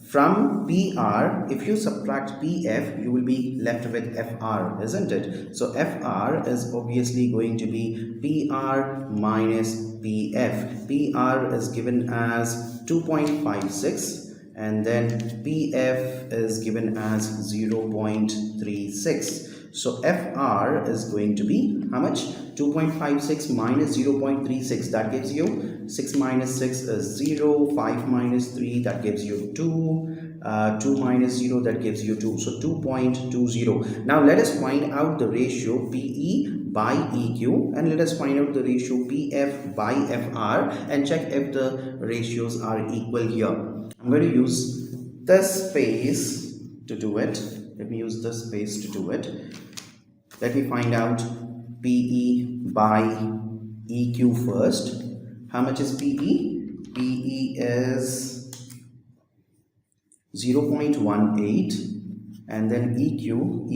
From PR, if you subtract PF, you will be left with FR, isn't it? So FR is obviously going to be PR minus PF. PR is given as 2.56 and then PF is given as 0.36. So FR is going to be how much? 2.56 minus 0.36, that gives you 6 minus 6 is 0, 5 minus 3, that gives you 2, 2 minus 0, that gives you 2, so 2.20. Now let us find out the ratio PE by EQ and let us find out the ratio PF by FR and check if the ratios are equal here. I'm going to use this space to do it. Let me use this space to do it. Let me find out PE by EQ first. How much is PE? PE is 0.18, and then EQ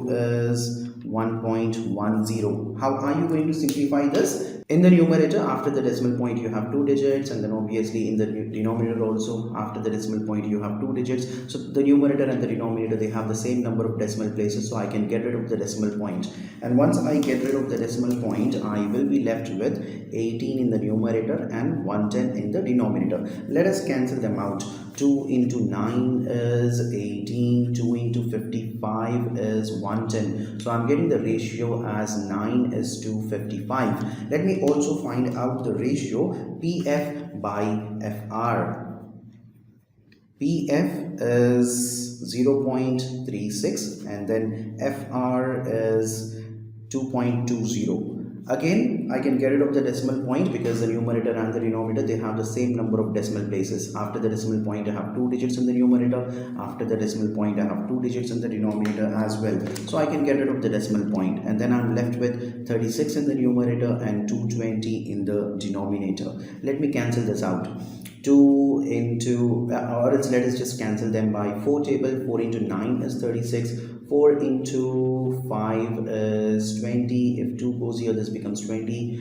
is 1.10. How are you going to simplify this? In the numerator, after the decimal point, you have 2 digits, and then obviously in the denominator also, after the decimal point, you have 2 digits. So the numerator and the denominator, they have the same number of decimal places, so I can get rid of the decimal point. And once I get rid of the decimal point, I will be left with 18 in the numerator and 110 in the denominator. Let us cancel them out. 2 into 9 is 18, 2 into 55 is 110. So I'm getting the ratio as 9 is to 55. Let me also find out the ratio PF by FR. PF is 0.36 and then FR is 2.20. Again, I can get rid of the decimal point because the numerator and the denominator, they have the same number of decimal places. After the decimal point, I have 2 digits in the numerator. After the decimal point, I have 2 digits in the denominator as well. So I can get rid of the decimal point, and then I'm left with 36 in the numerator and 220 in the denominator. Let me cancel this out. 2 into, or else let us just cancel them by 4 table. 4 into 9 is 36. 4 into 5 is 20. If 2 goes here, this becomes 20.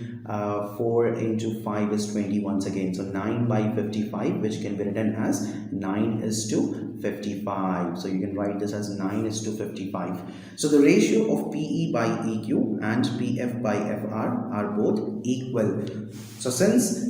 4 into 5 is 20 once again. So 9 by 55, which can be written as 9 is to 55. So you can write this as 9 is to 55. So the ratio of PE by EQ and PF by FR are both equal. So since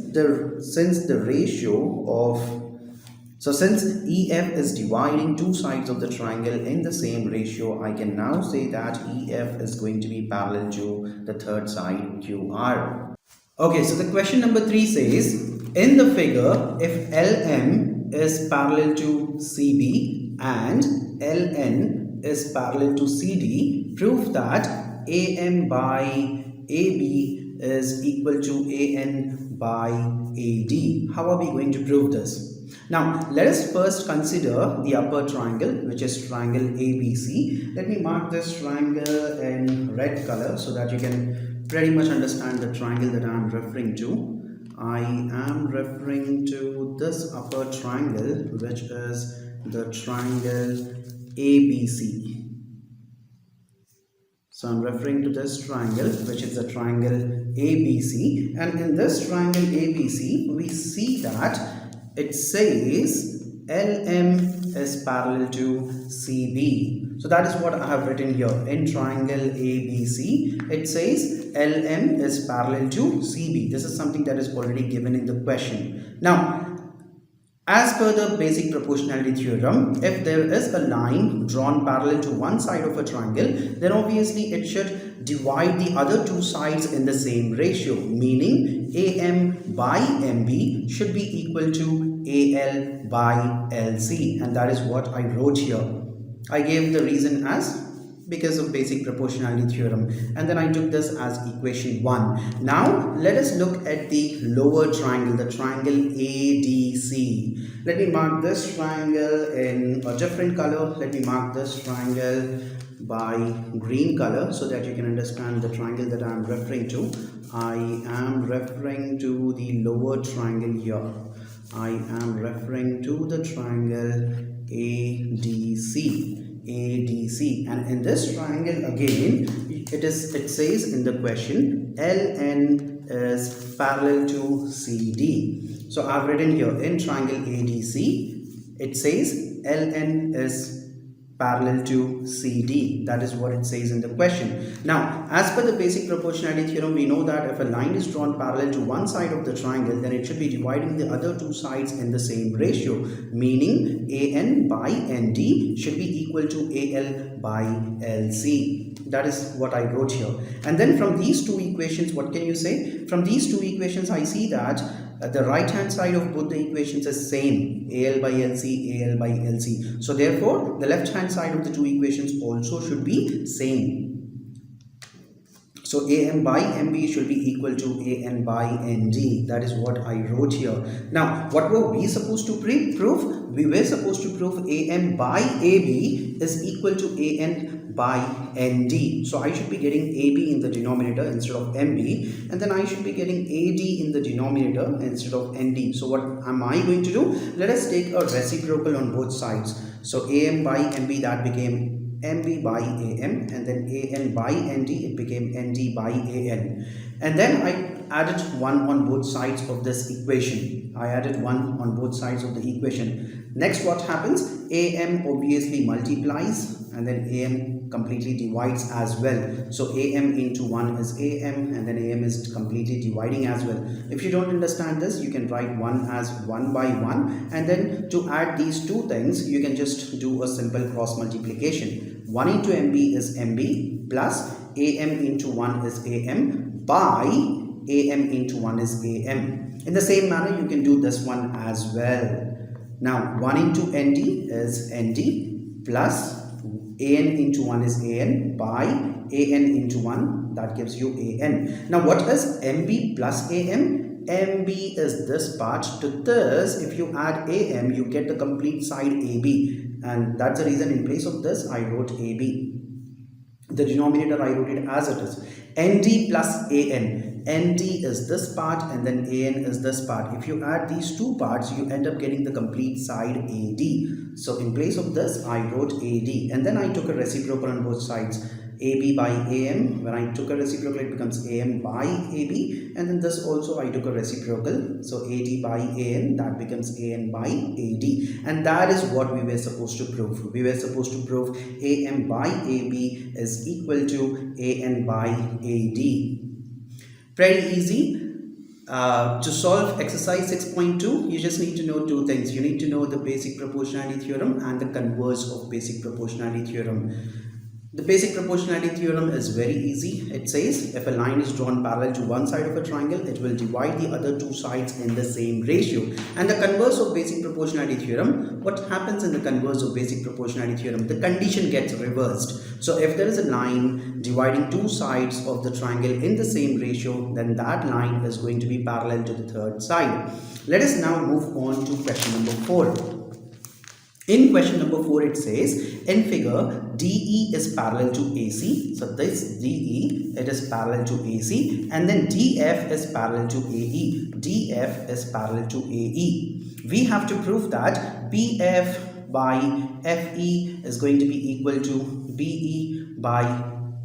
EF is dividing two sides of the triangle in the same ratio, I can now say that EF is going to be parallel to the third side, QR. Okay, so the question number 3 says, in the figure, if LM is parallel to CB and LN is parallel to CD, prove that AM by AB is equal to AN by AD. How are we going to prove this? Now, let us first consider the upper triangle, which is triangle ABC. Let me mark this triangle in red color so that you can pretty much understand the triangle that I am referring to. I am referring to this upper triangle, which is the triangle ABC. So I'm referring to this triangle, which is the triangle ABC. And in this triangle ABC, we see that it says LM is parallel to CB. So that is what I have written here. In triangle ABC, it says LM is parallel to CB. This is something that is already given in the question. Now, as per the basic proportionality theorem, if there is a line drawn parallel to one side of a triangle, then obviously it should divide the other two sides in the same ratio, meaning AM by MB should be equal to AL by LC, and that is what I wrote here. I gave the reason as because of basic proportionality theorem, and then I took this as equation 1. Now let us look at the lower triangle, the triangle ADC. Let me mark this triangle in a different color. Let me mark this triangle by green color so that you can understand the triangle that I am referring to. I am referring to the lower triangle here. I am referring to the triangle ADC. And in this triangle again, it says in the question LN is parallel to CD. So I've written here in triangle ADC, it says LN is parallel to CD. That is what it says in the question. Now, as per the basic proportionality theorem, we know that if a line is drawn parallel to one side of the triangle, then it should be dividing the other two sides in the same ratio, meaning AN by ND should be equal to AL by LC. That is what I wrote here. And then from these two equations, what can you say? From these two equations, I see that the right hand side of both the equations is same, AL by LC, AL by LC. So therefore, the left hand side of the two equations also should be same. So AM by MB should be equal to AN by ND. That is what I wrote here. Now, what were we supposed to prove? We were supposed to prove AM by AB is equal to AN by ND. So I should be getting AB in the denominator instead of MB, and then I should be getting AD in the denominator instead of ND. So what am I going to do? Let us take a reciprocal on both sides. So AM by MB, that became MB by AM, and then AN by ND, it became ND by AN. And then I added 1 on both sides of this equation. I added 1 on both sides of the equation. Next, what happens? AM obviously multiplies, and then AM completely divides as well. So AM into 1 is AM, and then AM is completely dividing as well. If you don't understand this, you can write 1 as 1 by 1, and then to add these two things, you can just do a simple cross multiplication. 1 into MB is MB plus AM into 1 is AM by AM into 1 is AM. In the same manner, you can do this one as well. Now, 1 into ND is ND plus AN into 1 is AN by AN into 1, that gives you AN. Now, what is MB plus AM? MB is this part to this. If you add AM, you get the complete side AB. And that's the reason in place of this, I wrote AB. The denominator, I wrote it as it is. ND plus AN. ND is this part and then AN is this part. If you add these two parts, you end up getting the complete side AD. So in place of this, I wrote AD. And then I took a reciprocal on both sides. AB by AM. When I took a reciprocal, it becomes AM by AB. And then this also I took a reciprocal. So AD by AN, that becomes AN by AD. And that is what we were supposed to prove. We were supposed to prove AM by AB is equal to AN by AD. Pretty easy. To solve exercise 6.2, you just need to know two things. You need to know the basic proportionality theorem and the converse of basic proportionality theorem. The basic proportionality theorem is very easy. It says if a line is drawn parallel to one side of a triangle, it will divide the other two sides in the same ratio. And the converse of basic proportionality theorem, what happens in the converse of basic proportionality theorem? The condition gets reversed. So if there is a line dividing two sides of the triangle in the same ratio, then that line is going to be parallel to the third side. Let us now move on to question number 4. In question number 4, it says, in figure, DE is parallel to AC. So this DE, it is parallel to AC. And then DF is parallel to AE. DF is parallel to AE. We have to prove that BF by FE is going to be equal to BE by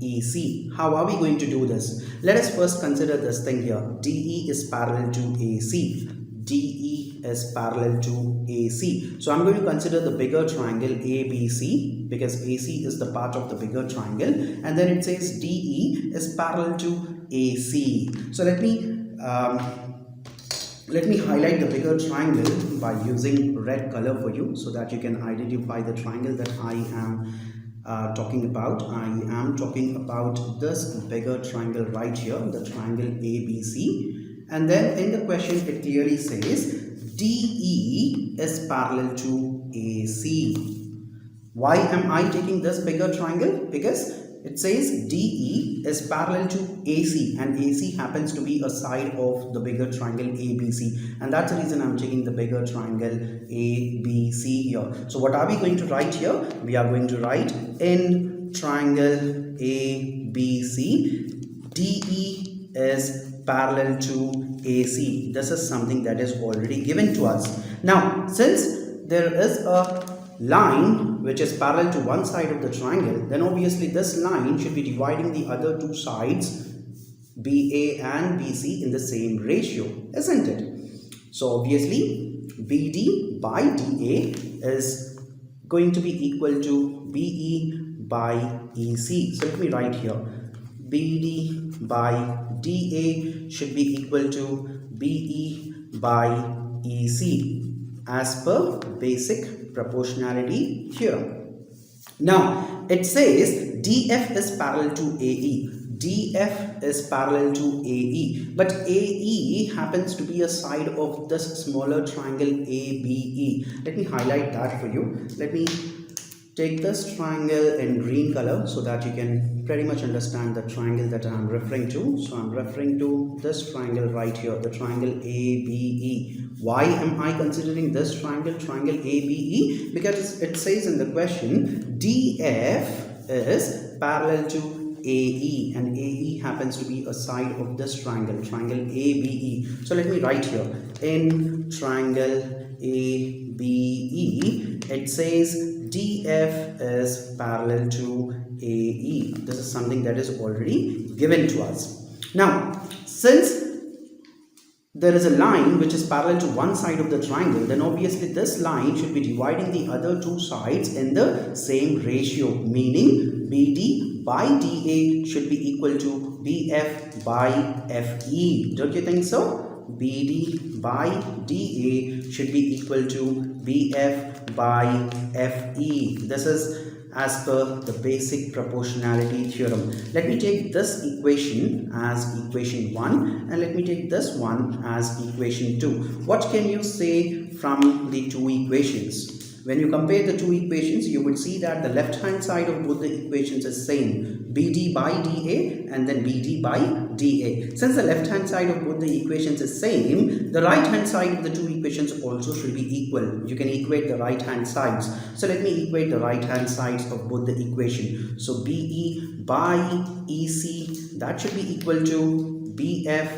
EC. How are we going to do this? Let us first consider this thing here. DE is parallel to AC. DE is parallel to AC. So I'm going to consider the bigger triangle ABC because AC is the part of the bigger triangle, and then it says DE is parallel to AC. So let me highlight the bigger triangle by using red color for you so that you can identify the triangle that I am talking about. I am talking about this bigger triangle right here, the triangle ABC. And then in the question it clearly says DE is parallel to AC. Why am I taking this bigger triangle? Because it says DE is parallel to AC, and AC happens to be a side of the bigger triangle ABC, and that's the reason I'm taking the bigger triangle ABC here. So what are we going to write here? We are going to write in triangle ABC, DE is parallel to AC. This is something that is already given to us. Now, since there is a line which is parallel to one side of the triangle, then obviously this line should be dividing the other two sides, BA and BC, in the same ratio, isn't it? So obviously BD by DA is going to be equal to BE by EC. So let me write here, BD by DA should be equal to BE by EC as per basic proportionality theorem. Now it says DF is parallel to AE. DF is parallel to AE, but AE happens to be a side of this smaller triangle ABE. Let me highlight that for you. Let me take this triangle in green color so that you can pretty much understand the triangle that I'm referring to. So I'm referring to this triangle right here, the triangle ABE. Why am I considering this triangle ABE? Because it says in the question DF is parallel to AE, and AE happens to be a side of this triangle ABE. So let me write here, in triangle ABE it says DF is parallel to AE. This is something that is already given to us. Now, since there is a line which is parallel to one side of the triangle, then obviously this line should be dividing the other two sides in the same ratio, meaning BD by DA should be equal to BF by FE. Don't you think so? BD by DA should be equal to BF by FE. This is as per the basic proportionality theorem. Let me take this equation as equation 1 and let me take this one as equation 2. What can you say from the two equations? When you compare the two equations, you would see that the left hand side of both the equations is same, BD by DA and then BD by DA. Since the left hand side of both the equations is same, the right hand side of the two equations also should be equal. You can equate the right hand sides. So let me equate the right hand sides of both the equation. So BE by EC, that should be equal to BF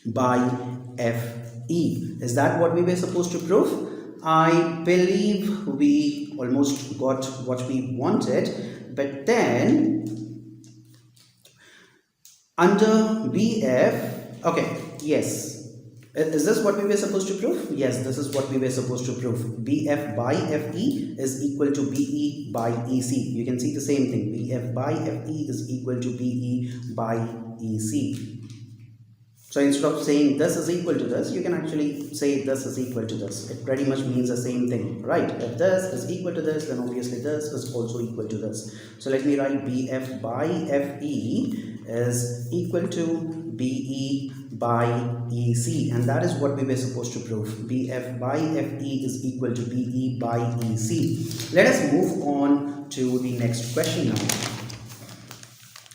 by FE. Is that what we were supposed to prove? I believe we almost got what we wanted, but then under BF, okay, yes, is this what we were supposed to prove? Yes, this is what we were supposed to prove. BF by FE is equal to BE by EC. You can see the same thing. BF by FE is equal to BE by EC. So instead of saying this is equal to this, you can actually say this is equal to this. It pretty much means the same thing, right? If this is equal to this, then obviously this is also equal to this. So let me write BF by FE is equal to BE by EC, and that is what we were supposed to prove. BF by FE is equal to BE by EC. Let us move on to the next question now.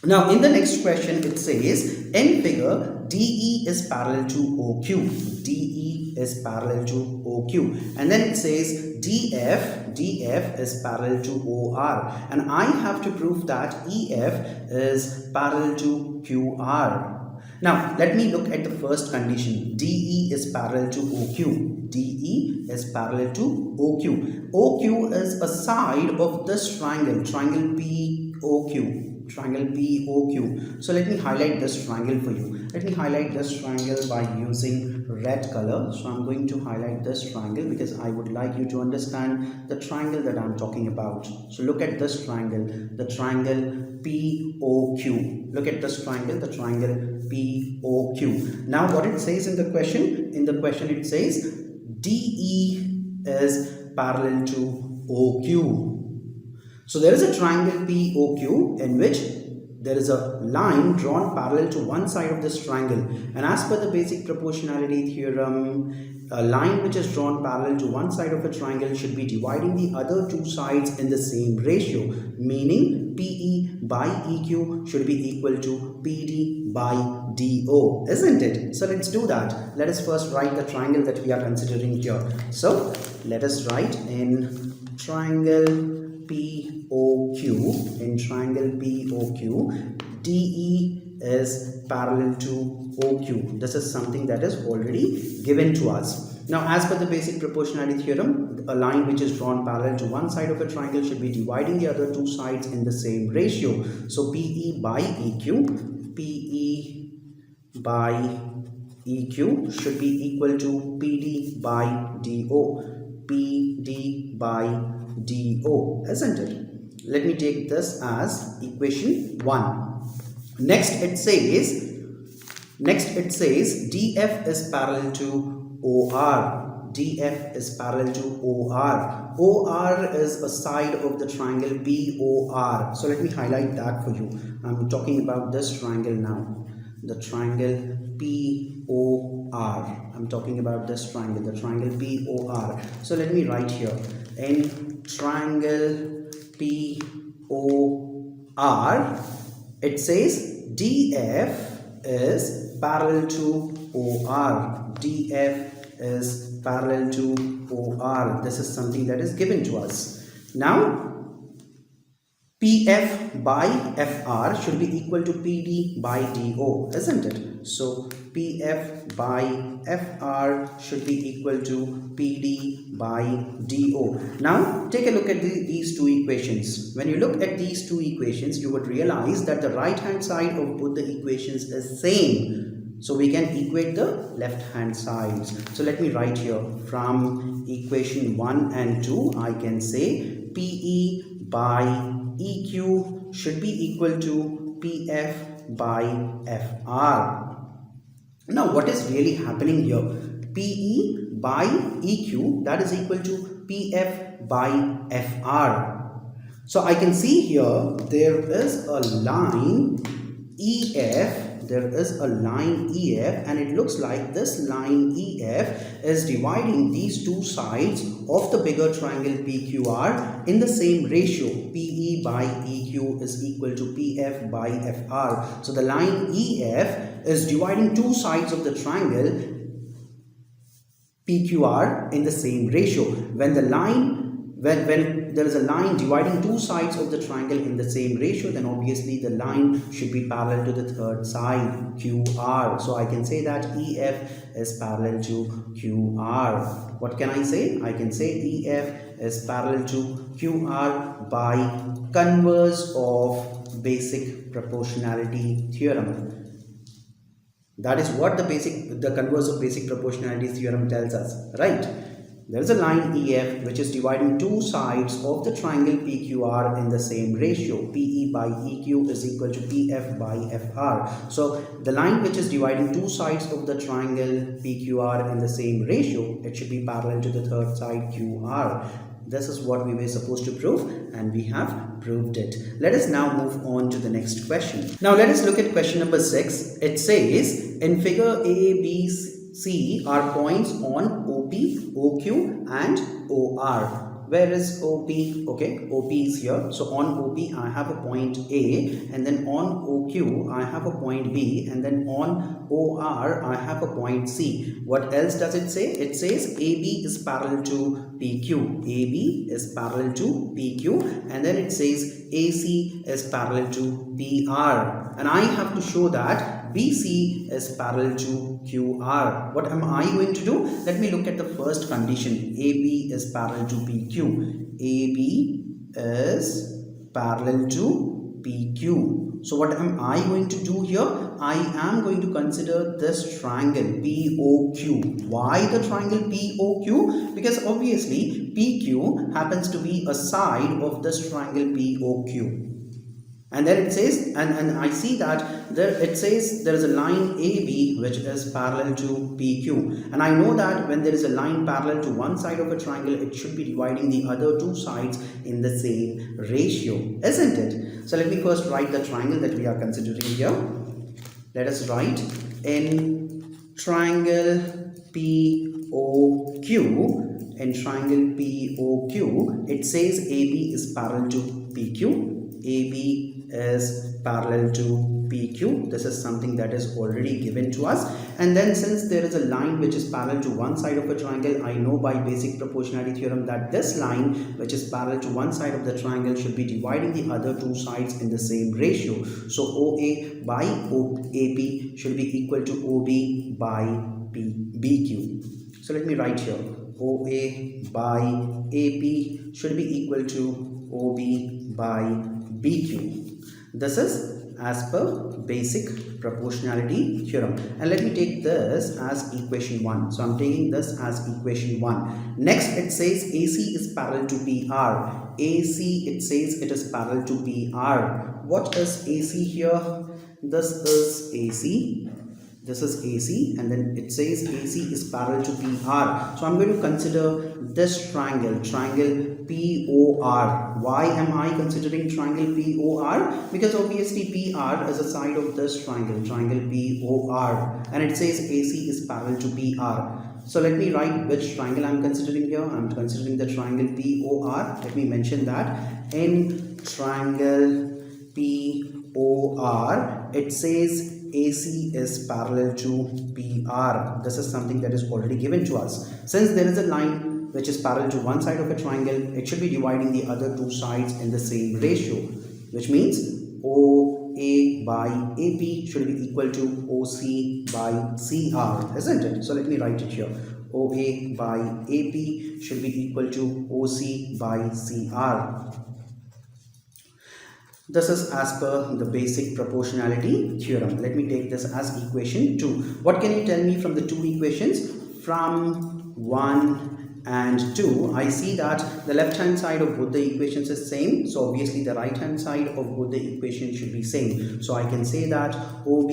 Now in the next question it says, in figure DE is parallel to OQ. DE is parallel to OQ. And then it says DF is parallel to OR. And I have to prove that EF is parallel to QR. Now let me look at the first condition. DE is parallel to OQ. DE is parallel to OQ. OQ is a side of this triangle, triangle POQ. Triangle POQ. So let me highlight this triangle for you. Let me highlight this triangle by using red color. So I'm going to highlight this triangle because I would like you to understand the triangle that I'm talking about. So look at this triangle, the triangle POQ. Look at this triangle, the triangle POQ. Now what it says in the question? In the question it says DE is parallel to OQ. So there is a triangle POQ in which there is a line drawn parallel to one side of this triangle, and as per the basic proportionality theorem, a line which is drawn parallel to one side of a triangle should be dividing the other two sides in the same ratio, meaning PE by EQ should be equal to PD by DO, isn't it? So let's do that. Let us first write the triangle that we are considering here. So let us write in triangle POQ, in triangle POQ, DE is parallel to OQ. This is something that is already given to us. Now as per the basic proportionality theorem, a line which is drawn parallel to one side of a triangle should be dividing the other two sides in the same ratio. So PE by EQ, PE by EQ should be equal to PD by DO, PD by DO, isn't it? Let me take this as equation 1. Next it says DF is parallel to OR. DF is parallel to OR. OR is a side of the triangle BOR. So let me highlight that for you. I'm talking about this triangle now, the triangle POR. I'm talking about this triangle, the triangle POR. So let me write here, in triangle POR, it says DF is parallel to OR. DF is parallel to OR. This is something that is given to us. Now, PF by FR should be equal to PD by DO, isn't it? So PF by FR should be equal to PD by DO. Now take a look at these two equations. When you look at these two equations, you would realize that the right hand side of both the equations is same. So we can equate the left hand sides. So let me write here, from equation 1 and 2, I can say PE by EQ should be equal to PF by FR. Now what is really happening here? PE by EQ, that is equal to PF by FR. So I can see here there is a line EF. There is a line EF, and it looks like this line EF is dividing these two sides of the bigger triangle PQR in the same ratio. PE by EQ is equal to PF by FR. So the line EF is dividing two sides of the triangle PQR in the same ratio. When there is a line dividing two sides of the triangle in the same ratio, then obviously the line should be parallel to the third side, QR. So I can say that EF is parallel to QR. What can I say? I can say EF is parallel to QR by converse of basic proportionality theorem. That is what the converse of basic proportionality theorem tells us, right? There is a line EF which is dividing two sides of the triangle PQR in the same ratio. PE by EQ is equal to PF by FR. So the line which is dividing two sides of the triangle PQR in the same ratio, it should be parallel to the third side QR. This is what we were supposed to prove, and we have proved it. Let us now move on to the next question. Now let us look at question number 6. It says, in figure A, B, C are points on OP, OQ and OR. Where is OP? Okay, OP is here. So on OP I have a point A, and then on OQ I have a point B, and then on OR I have a point C. What else does it say? It says AB is parallel to PQ. AB is parallel to PQ, and then it says AC is parallel to PR. And I have to show that BC is parallel to QR. What am I going to do? Let me look at the first condition. AB is parallel to PQ. AB is parallel to PQ. So what am I going to do here? I am going to consider this triangle POQ. Why the triangle POQ? Because obviously PQ happens to be a side of this triangle POQ. And then it says, and I see that it says there is a line AB which is parallel to PQ. And I know that when there is a line parallel to one side of a triangle, it should be dividing the other two sides in the same ratio, isn't it? So let me first write the triangle that we are considering here. Let us write, in triangle POQ, it says AB is parallel to PQ. AB is parallel to PQ. This is something that is already given to us. And then since there is a line which is parallel to one side of a triangle, I know by basic proportionality theorem that this line which is parallel to one side of the triangle should be dividing the other two sides in the same ratio. So OA by AP should be equal to OB by BQ. So let me write here, OA by AP should be equal to OB by BQ. This is as per basic proportionality theorem. And let me take this as equation 1. So I'm taking this as equation 1. Next it says AC is parallel to PR. AC, it says it is parallel to PR. What is AC here? This is AC. This is AC, and then it says AC is parallel to PR. So I'm going to consider this triangle POR. Why am I considering triangle POR? Because obviously PR is a side of this triangle POR, and it says AC is parallel to PR. So let me write which triangle I'm considering here. I'm considering the triangle POR. Let me mention that in triangle POR, it says AC is parallel to PR. This is something that is already given to us. Since there is a line which is parallel to one side of a triangle, it should be dividing the other two sides in the same ratio, which means OA by AP should be equal to OC by CR, isn't it? So let me write it here. OA by AP should be equal to OC by CR. This is as per the basic proportionality theorem. Let me take this as equation 2. What can you tell me from the two equations? From 1 and 2, I see that the left hand side of both the equations is same. So obviously the right hand side of both the equations should be same. So I can say that OB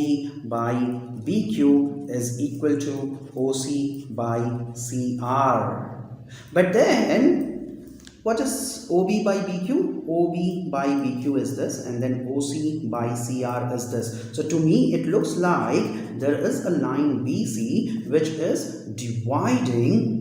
by BQ is equal to OC by CR. But then what is OB by BQ? OB by BQ is this, and then OC by CR is this. So to me, it looks like there is a line BC which is dividing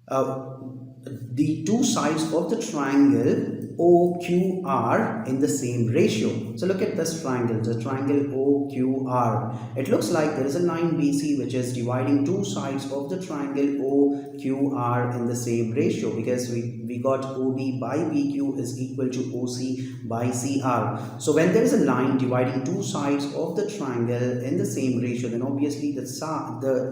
the two sides of the triangle OQR in the same ratio. So look at this triangle, the triangle OQR. It looks like there is a line BC which is dividing two sides of the triangle OQR in the same ratio, because we got OB by BQ is equal to OC by CR. So when there is a line dividing two sides of the triangle in the same ratio, then obviously the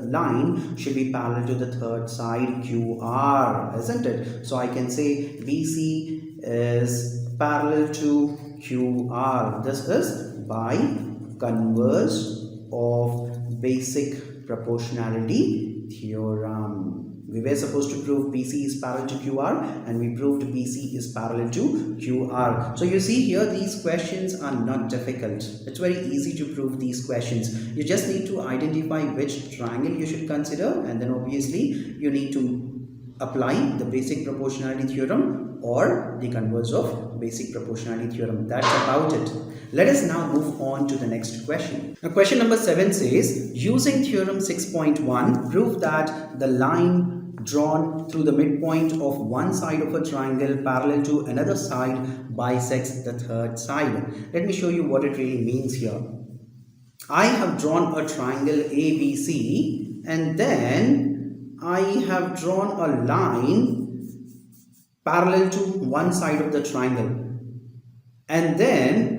line should be parallel to the third side QR, isn't it? So I can say BC is parallel to QR. This is by Converse of Basic Proportionality Theorem. We were supposed to prove BC is parallel to QR, and we proved BC is parallel to QR. So you see here, these questions are not difficult. It's very easy to prove these questions. You just need to identify which triangle you should consider, and then obviously you need to apply the basic proportionality theorem or the converse of basic proportionality theorem. That's about it. Let us now move on to the next question. Now question number 7 says, using theorem 6.1, prove that the line drawn through the midpoint of one side of a triangle parallel to another side bisects the third side. Let me show you what it really means here. I have drawn a triangle ABC, and then I have drawn a line parallel to one side of the triangle. And then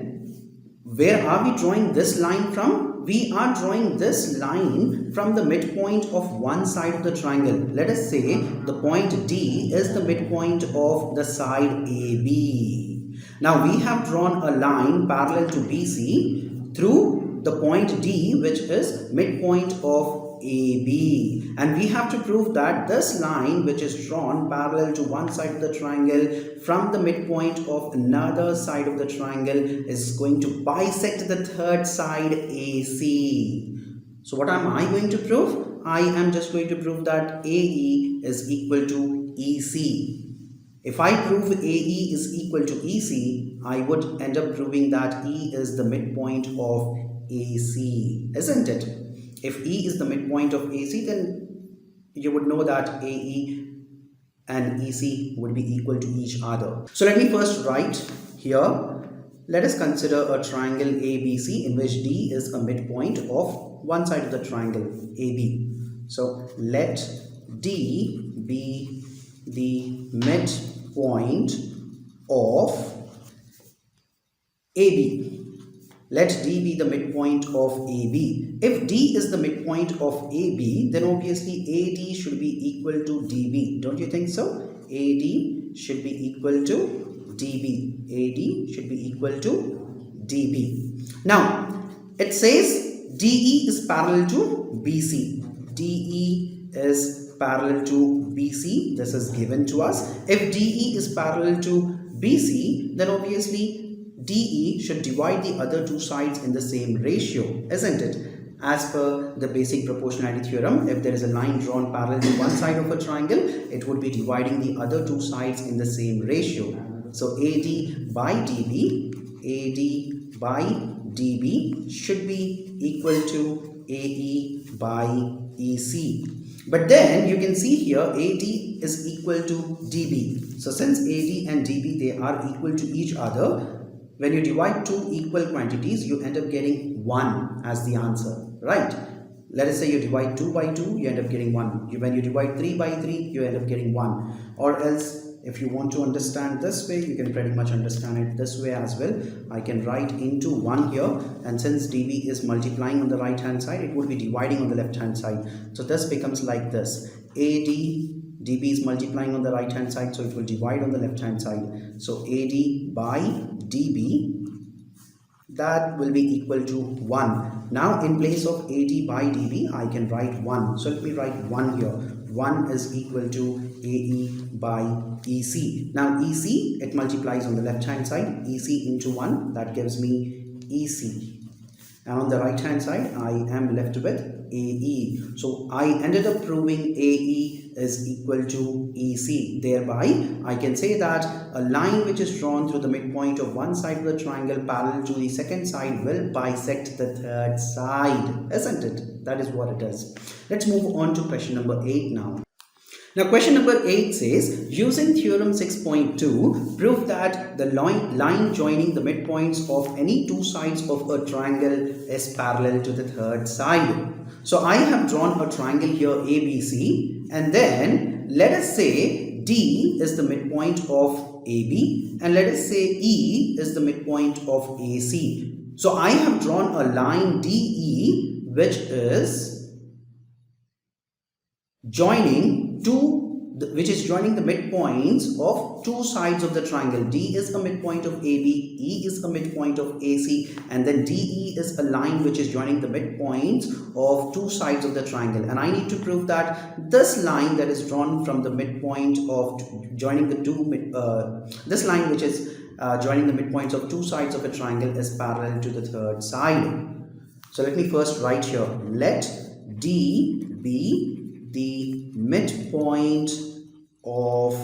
where are we drawing this line from? We are drawing this line from the midpoint of one side of the triangle. Let us say the point D is the midpoint of the side AB. Now we have drawn a line parallel to BC through the point D, which is midpoint of AB, and we have to prove that this line which is drawn parallel to one side of the triangle from the midpoint of another side of the triangle is going to bisect the third side AC. So what am I going to prove? I am just going to prove that AE is equal to EC. If I prove AE is equal to EC, I would end up proving that E is the midpoint of AC, isn't it? If E is the midpoint of AC, then you would know that AE and EC would be equal to each other. So let me first write here, let us consider a triangle ABC in which D is a midpoint of one side of the triangle AB. So let D be the midpoint of AB. Let D be the midpoint of AB. If D is the midpoint of AB, then obviously AD should be equal to DB. Don't you think so? AD should be equal to DB. AD should be equal to DB. Now, it says DE is parallel to BC. DE is parallel to BC. This is given to us. If DE is parallel to BC, then obviously DE should divide the other two sides in the same ratio, isn't it? As per the basic proportionality theorem, if there is a line drawn parallel to one side of a triangle, it would be dividing the other two sides in the same ratio. So AD by dB should be equal to AE by EC. But then you can see here AD is equal to dB. So since AD and dB, they are equal to each other, when you divide two equal quantities, you end up getting 1 as the answer, right? Let us say you divide 2 by 2, you end up getting 1. When you divide 3 by 3, you end up getting 1. Or else, if you want to understand this way, you can pretty much understand it this way as well. I can write into 1 here, and since dB is multiplying on the right hand side, it would be dividing on the left hand side. So this becomes like this. dB is multiplying on the right hand side, so it will divide on the left hand side. So AD by dB, that will be equal to 1. Now in place of AD by dB, I can write 1. So let me write 1 here. 1 is equal to AE by EC. Now EC, it multiplies on the left hand side. EC into 1, that gives me EC. And on the right hand side, I am left with AE. So I ended up proving AE is equal to EC. Thereby, I can say that a line which is drawn through the midpoint of one side of the triangle parallel to the second side will bisect the third side, isn't it? That is what it is. Let's move on to question number 8 now. Now question number 8 says, using theorem 6.2, prove that the line joining the midpoints of any two sides of a triangle is parallel to the third side. So I have drawn a triangle here ABC, and then let us say D is the midpoint of AB, and let us say E is the midpoint of AC. So I have drawn a line DE which is joining the midpoints of two sides of the triangle. D is a midpoint of AB, E is a midpoint of AC, and then DE is a line which is joining the midpoints of two sides of the triangle. And I need to prove that this line that is drawn from the midpoint of joining the this line which is joining the midpoints of two sides of a triangle is parallel to the third side. So let me first write here, let D be the midpoint of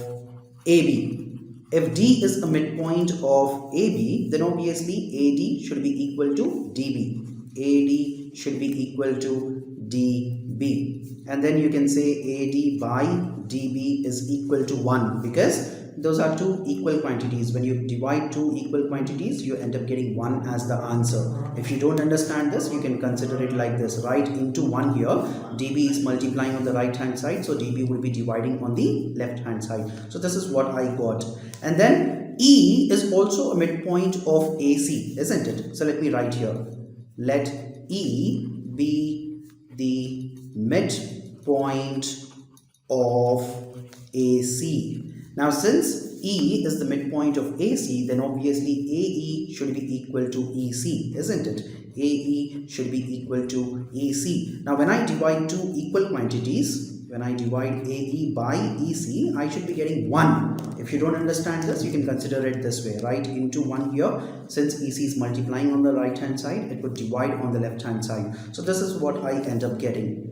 AB. If D is a midpoint of AB, then obviously AD should be equal to DB. AD should be equal to DB. And then you can say AD by DB is equal to 1, because those are two equal quantities. When you divide two equal quantities, you end up getting 1 as the answer. If you don't understand this, you can consider it like this. Write into 1 here. DB is multiplying on the right hand side, so DB will be dividing on the left hand side. So this is what I got. And then E is also a midpoint of AC, isn't it? So let me write here. Let E be the midpoint of AC. Now since E is the midpoint of AC, then obviously AE should be equal to EC, isn't it? AE should be equal to EC. Now when I divide two equal quantities, when I divide AE by EC, I should be getting 1. If you don't understand this, you can consider it this way. Write into 1 here. Since EC is multiplying on the right hand side, it would divide on the left hand side. So this is what I end up getting.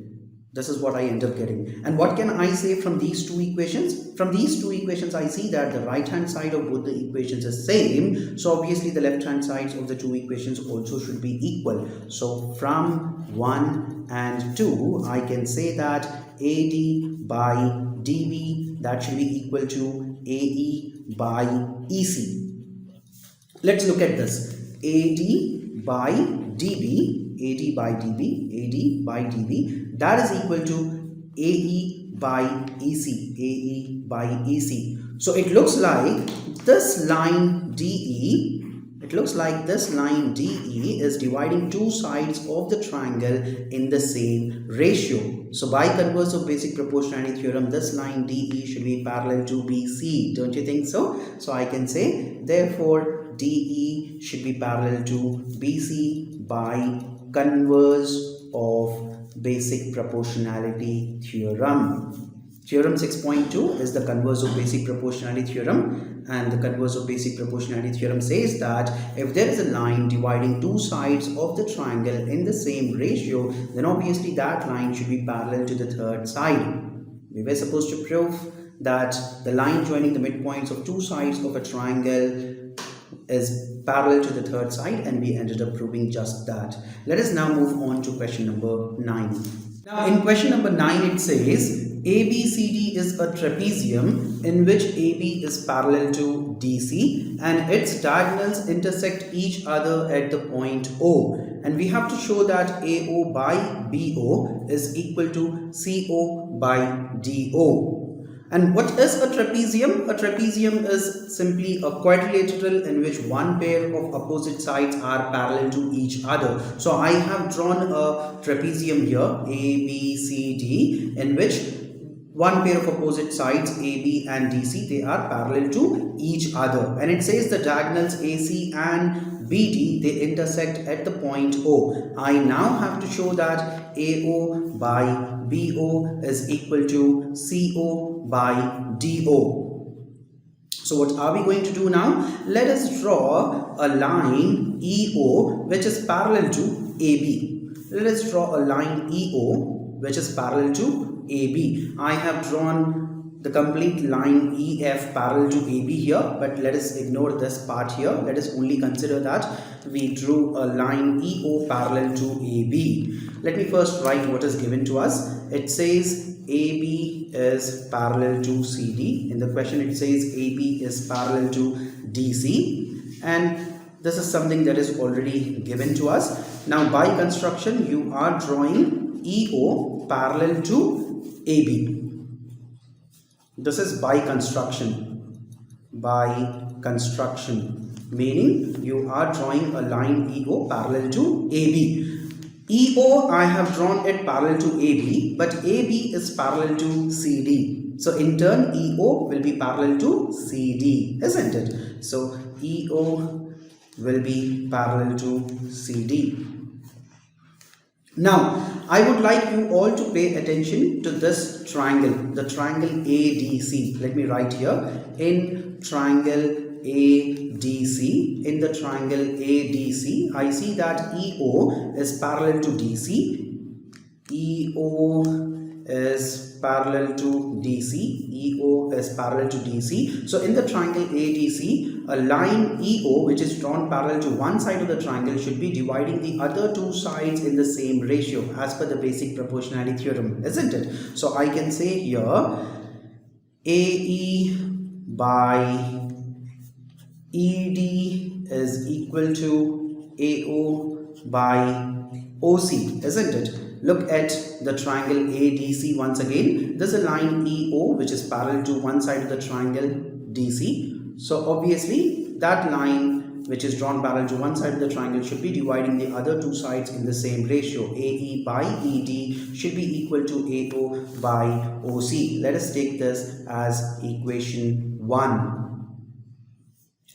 This is what I end up getting. And what can I say from these two equations? From these two equations, I see that the right hand side of both the equations is same. So obviously the left hand sides of the two equations also should be equal. So from 1 and 2, I can say that AD by DB, that should be equal to AE by EC. Let's look at this. AD by DB, AD by DB, that is equal to AE by EC, AE by EC. So it looks like this line DE, is dividing two sides of the triangle in the same ratio. So by converse of basic proportionality theorem, this line DE should be parallel to BC. Don't you think so? So I can say, therefore, DE should be parallel to BC by converse of basic proportionality theorem. Theorem 6.2 is the converse of basic proportionality theorem, and the converse of basic proportionality theorem says that if there is a line dividing two sides of the triangle in the same ratio, then obviously that line should be parallel to the third side. We were supposed to prove that the line joining the midpoints of two sides of a triangle is parallel to the third side, and we ended up proving just that. Let us now move on to question number 9. Now in question number 9 it says ABCD is a trapezium in which AB is parallel to DC and its diagonals intersect each other at the point O, and we have to show that AO by BO is equal to CO by DO. And what is a trapezium? A trapezium is simply a quadrilateral in which one pair of opposite sides are parallel to each other. So I have drawn a trapezium here, ABCD, in which one pair of opposite sides, AB and DC, they are parallel to each other. And it says the diagonals AC and BD, they intersect at the point O. I now have to show that AO by BO is equal to CO by DO. So what are we going to do now? Let us draw a line EO which is parallel to AB. Let us draw a line EO which is parallel to AB. I have drawn the complete line EF parallel to AB here, but let us ignore this part here. Let us only consider that we drew a line EO parallel to AB. Let me first write what is given to us. It says AB is parallel to CD. In the question it says AB is parallel to DC, and this is something that is already given to us. Now by construction you are drawing EO parallel to AB. This is by construction. By construction, meaning you are drawing a line EO parallel to AB. EO, I have drawn it parallel to AB, but AB is parallel to CD. So in turn, EO will be parallel to CD, isn't it? So EO will be parallel to CD. Now, I would like you all to pay attention to this triangle, the triangle ADC. Let me write here, in triangle ADC, in the triangle ADC, I see that EO is parallel to DC, EO is parallel to DC, EO is parallel to DC. So in the triangle ADC, a line EO which is drawn parallel to one side of the triangle should be dividing the other two sides in the same ratio as per the basic proportionality theorem, isn't it? So I can say here AE by ED is equal to AO by OC, isn't it? Look at the triangle ADC once again. There's a line EO which is parallel to one side of the triangle DC. So obviously that line which is drawn parallel to one side of the triangle should be dividing the other two sides in the same ratio. AE by ED should be equal to AO by OC. Let us take this as equation 1.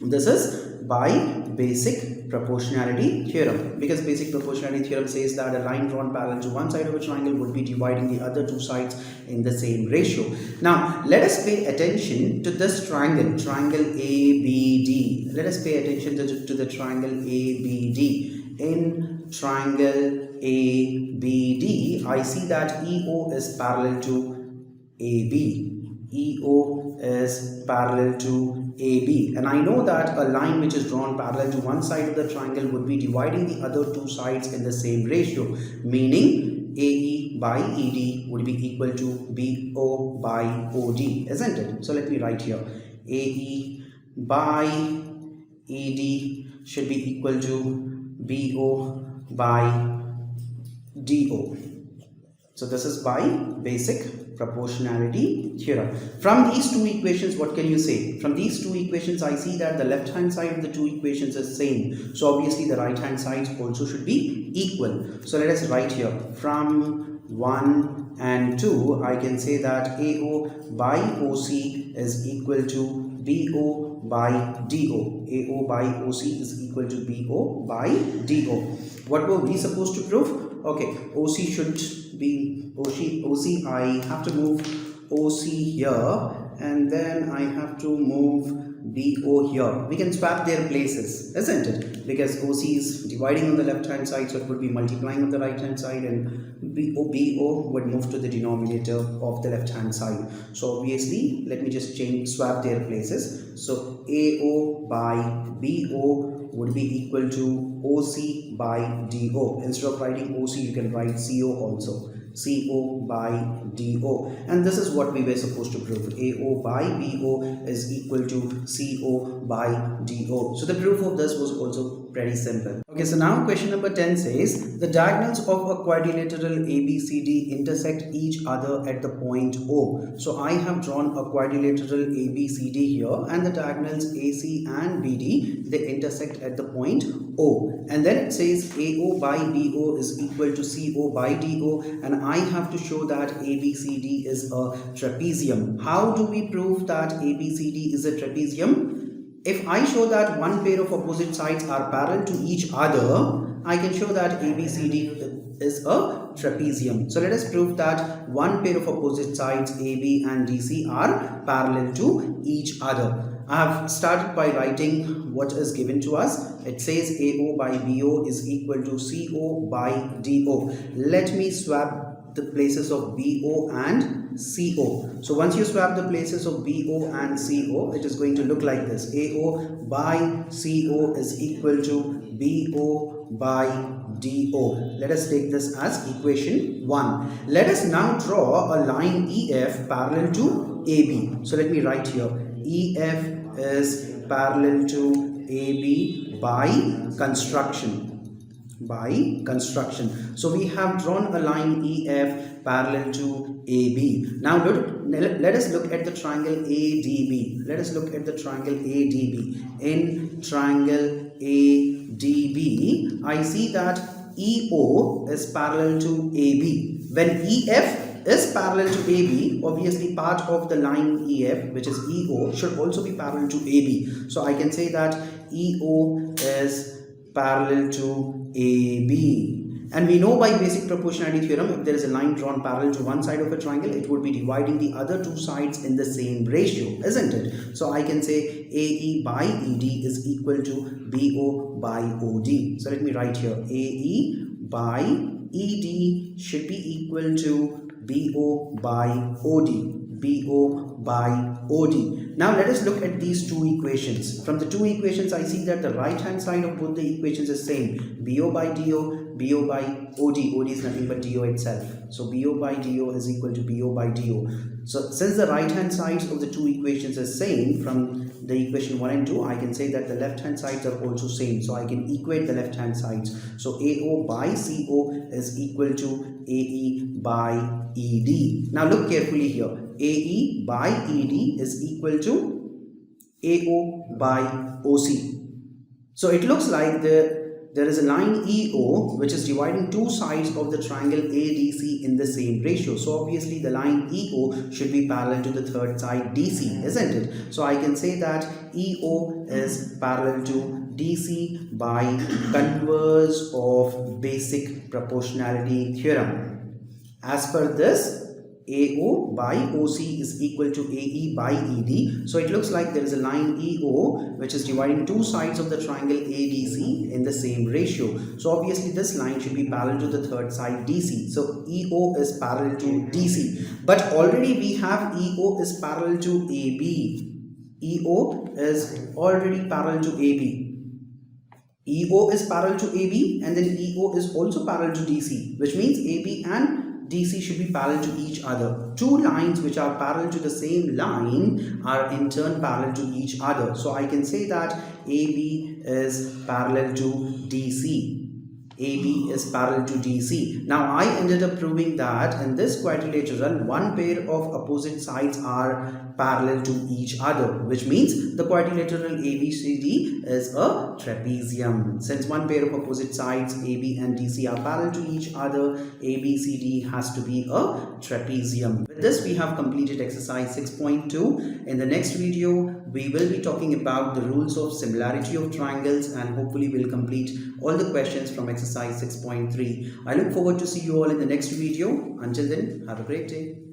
This is by basic proportionality theorem, because basic proportionality theorem says that a line drawn parallel to one side of a triangle would be dividing the other two sides in the same ratio. Now let us pay attention to this triangle, triangle ABD. Let us pay attention to the triangle ABD. In triangle ABD, I see that EO is parallel to AB. EO is parallel to AB, and I know that a line which is drawn parallel to one side of the triangle would be dividing the other two sides in the same ratio, meaning AE by ED would be equal to BO by OD, isn't it? So let me write here, AE by ED should be equal to BO by DO. So this is by basic proportionality theorem. From these two equations, what can you say? From these two equations, I see that the left hand side of the two equations is same. So obviously the right hand sides also should be equal. So let us write here, from 1 and 2, I can say that AO by OC is equal to BO by DO. AO by OC is equal to BO by DO. What were we supposed to prove? Okay, OC should be OC. I have to move OC here, and then I have to move BO here. We can swap their places, isn't it? Because OC is dividing on the left hand side, so it would be multiplying on the right hand side, and BO would move to the denominator of the left hand side. So obviously, let me just swap their places. So AO by BO would be equal to OC by DO. Instead of writing OC, you can write CO also. CO by DO, and this is what we were supposed to prove. AO by BO is equal to CO by DO. So the proof of this was also pretty simple. Okay, so now question number 10 says the diagonals of a quadrilateral ABCD intersect each other at the point O. So I have drawn a quadrilateral ABCD here, and the diagonals AC and BD, they intersect at the point O, and then it says AO by BO is equal to CO by DO, and I have to show that ABCD is a trapezium. How do we prove that ABCD is a trapezium? If I show that one pair of opposite sides are parallel to each other, I can show that ABCD is a trapezium. So let us prove that one pair of opposite sides AB and DC are parallel to each other. I have started by writing what is given to us. It says AO by BO is equal to CO by DO. Let me swap the places of BO and CO. So once you swap the places of BO and CO, it is going to look like this. AO by CO is equal to BO by DO. Let us take this as equation 1. Let us now draw a line EF parallel to AB. So let me write here. EF is parallel to AB by construction. So we have drawn a line EF parallel to AB. Now let us look at the triangle ADB. Let us look at the triangle ADB. In triangle ADB, I see that EO is parallel to AB. When EF is parallel to AB, obviously part of the line EF, which is EO, should also be parallel to AB. So I can say that EO is parallel to AB. And we know by basic proportionality theorem, if there is a line drawn parallel to one side of a triangle, it would be dividing the other two sides in the same ratio, isn't it? So I can say AE by ED is equal to BO by OD. So let me write here, AE by ED should be equal to BO by OD. BO by OD. Now let us look at these two equations. From the two equations, I see that the right hand side of both the equations is same. BO by DO, BO by OD. OD is nothing but DO itself. So BO by DO is equal to BO by DO. So since the right hand sides of the two equations is same, from the equation 1 and 2, I can say that the left hand sides are also same. So I can equate the left hand sides. So AO by CO is equal to AE by ED. Now look carefully here. AE by ED is equal to AO by OC. So it looks like there is a line EO which is dividing two sides of the triangle ADC in the same ratio. So obviously the line EO should be parallel to the third side DC, isn't it? So I can say that EO is parallel to DC by converse of basic proportionality theorem. As per this, AO by OC is equal to AE by ED. So it looks like there is a line EO which is dividing two sides of the triangle ADC in the same ratio. So obviously this line should be parallel to the third side DC. So EO is parallel to DC. But already we have EO is parallel to AB. EO is already parallel to AB. EO is parallel to AB, and then EO is also parallel to DC, which means AB and DC should be parallel to each other. Two lines which are parallel to the same line are in turn parallel to each other. So I can say that AB is parallel to DC. AB is parallel to DC. Now I ended up proving that in this quadrilateral, one pair of opposite sides are parallel to each other, which means the quadrilateral ABCD is a trapezium. Since one pair of opposite sides AB and DC are parallel to each other, ABCD has to be a trapezium. With this, we have completed exercise 6.2. In the next video, we will be talking about the rules of similarity of triangles, and hopefully we'll complete all the questions from exercise 6.3. I look forward to see you all in the next video. Until then, have a great day.